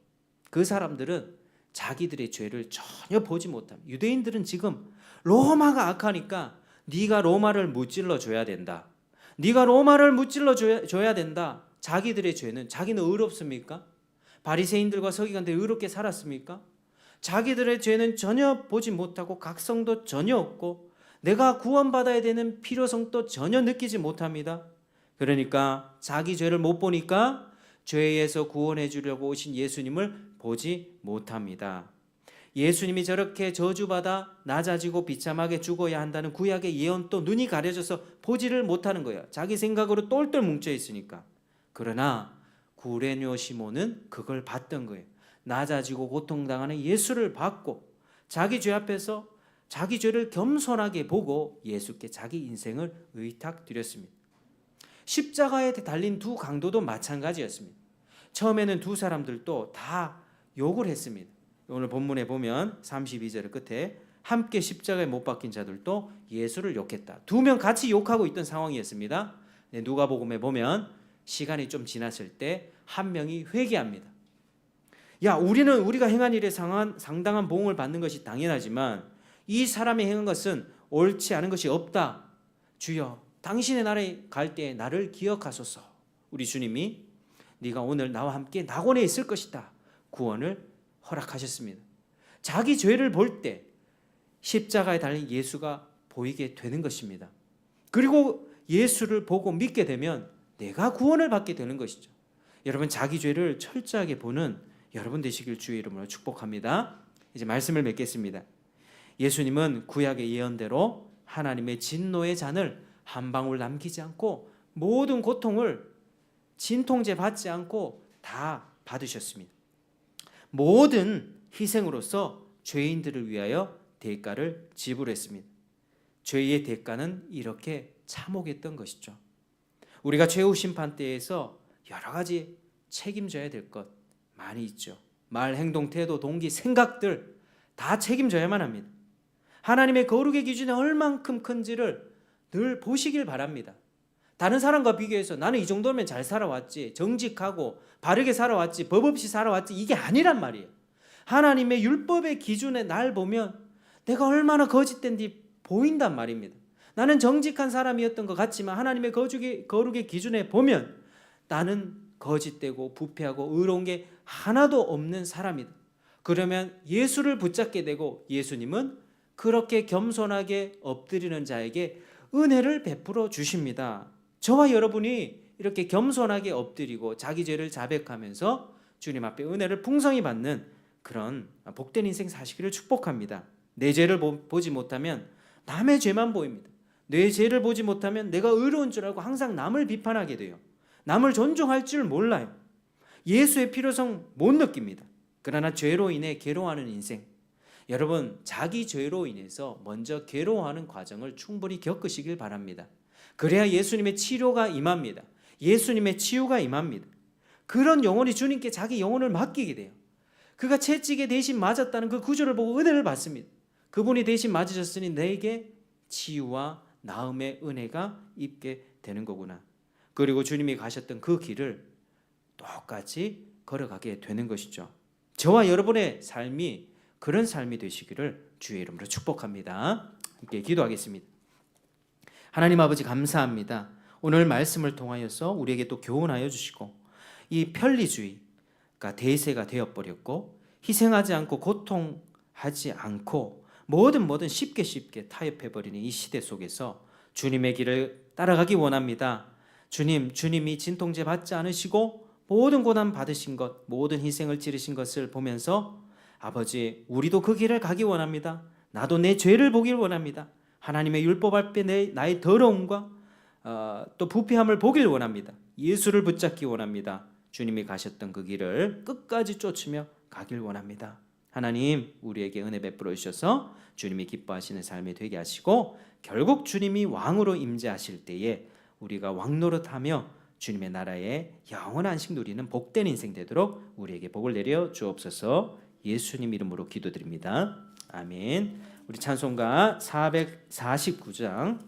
그 사람들은 자기들의 죄를 전혀 보지 못합니다. 유대인들은 지금 로마가 악하니까 네가 로마를 무찔러 줘야 된다. 네가 로마를 무찔러 줘야 된다. 자기들의 죄는, 자기는 의롭습니까? 바리새인들과 서기관들이 의롭게 살았습니까? 자기들의 죄는 전혀 보지 못하고 각성도 전혀 없고 내가 구원받아야 되는 필요성도 전혀 느끼지 못합니다. 그러니까 자기 죄를 못 보니까 죄에서 구원해 주려고 오신 예수님을 보지 못합니다. 예수님이 저렇게 저주받아 낮아지고 비참하게 죽어야 한다는 구약의 예언도 눈이 가려져서 보지를 못하는 거예요. 자기 생각으로 똘똘 뭉쳐 있으니까. 그러나 구레뇨 시몬은 그걸 봤던 거예요. 낮아지고 고통당하는 예수를 봤고 자기 죄 앞에서 자기 죄를 겸손하게 보고 예수께 자기 인생을 의탁드렸습니다. 십자가에 달린 두 강도도 마찬가지였습니다. 처음에는 두 사람들도 다 욕을 했습니다. 오늘 본문에 보면 32절 끝에 함께 십자가에 못 박힌 자들도 예수를 욕했다. 두 명 같이 욕하고 있던 상황이었습니다. 누가복음에 보면 시간이 좀 지났을 때 한 명이 회개합니다. 야, 우리는 우리가 행한 일에 상당한 보응을 받는 것이 당연하지만 이 사람이 행한 것은 옳지 않은 것이 없다. 주여, 당신의 나라에 갈 때 나를 기억하소서. 우리 주님이 네가 오늘 나와 함께 낙원에 있을 것이다. 구원을 허락하셨습니다. 자기 죄를 볼 때 십자가에 달린 예수가 보이게 되는 것입니다. 그리고 예수를 보고 믿게 되면 내가 구원을 받게 되는 것이죠. 여러분, 자기 죄를 철저하게 보는 여러분 되시길 주의 이름으로 축복합니다. 이제 말씀을 맺겠습니다. 예수님은 구약의 예언대로 하나님의 진노의 잔을 한 방울 남기지 않고 모든 고통을 진통제 받지 않고 다 받으셨습니다. 모든 희생으로서 죄인들을 위하여 대가를 지불했습니다. 죄의 대가는 이렇게 참혹했던 것이죠. 우리가 최후 심판대에서 여러 가지 책임져야 될 것 많이 있죠. 말, 행동, 태도, 동기, 생각들 다 책임져야만 합니다. 하나님의 거룩의 기준이 얼만큼 큰지를 늘 보시길 바랍니다. 다른 사람과 비교해서 나는 이 정도면 잘 살아왔지, 정직하고 바르게 살아왔지, 법 없이 살아왔지, 이게 아니란 말이에요. 하나님의 율법의 기준에 날 보면 내가 얼마나 거짓된지 보인단 말입니다. 나는 정직한 사람이었던 것 같지만 하나님의 거룩의 기준에 보면 나는 거짓되고 부패하고 의로운 게 하나도 없는 사람이다. 그러면 예수를 붙잡게 되고 예수님은 그렇게 겸손하게 엎드리는 자에게 은혜를 베풀어 주십니다. 저와 여러분이 이렇게 겸손하게 엎드리고 자기 죄를 자백하면서 주님 앞에 은혜를 풍성히 받는 그런 복된 인생 사시기를 축복합니다. 내 죄를 보지 못하면 남의 죄만 보입니다. 내 죄를 보지 못하면 내가 의로운 줄 알고 항상 남을 비판하게 돼요. 남을 존중할 줄 몰라요. 예수의 필요성 못 느낍니다. 그러나 죄로 인해 괴로워하는 인생, 여러분 자기 죄로 인해서 먼저 괴로워하는 과정을 충분히 겪으시길 바랍니다. 그래야 예수님의 치료가 임합니다. 예수님의 치유가 임합니다. 그런 영혼이 주님께 자기 영혼을 맡기게 돼요. 그가 채찍에 대신 맞았다는 그 구절을 보고 은혜를 받습니다. 그분이 대신 맞으셨으니 내게 치유와 나음의 은혜가 있게 되는 거구나. 그리고 주님이 가셨던 그 길을 똑같이 걸어가게 되는 것이죠. 저와 여러분의 삶이 그런 삶이 되시기를 주의 이름으로 축복합니다. 함께 기도하겠습니다. 하나님 아버지 감사합니다. 오늘 말씀을 통하여서 우리에게 또 교훈하여 주시고 이 편리주의가 대세가 되어버렸고 희생하지 않고 고통하지 않고 뭐든 쉽게 타협해버리는 이 시대 속에서 주님의 길을 따라가기 원합니다. 주님이 진통제 받지 않으시고 모든 고난 받으신 것, 모든 희생을 치르신 것을 보면서 아버지 우리도 그 길을 가기 원합니다. 나도 내 죄를 보길 원합니다. 하나님의 율법 앞에 나의 더러움과 또 부패함을 보길 원합니다. 예수를 붙잡기 원합니다. 주님이 가셨던 그 길을 끝까지 쫓으며 가길 원합니다. 하나님 우리에게 은혜 베풀어 주셔서 주님이 기뻐하시는 삶이 되게 하시고 결국 주님이 왕으로 임재하실 때에 우리가 왕노릇하며 주님의 나라에 영원한 안식 누리는 복된 인생 되도록 우리에게 복을 내려 주옵소서. 예수님 이름으로 기도드립니다. 아멘. 우리 찬송가 449장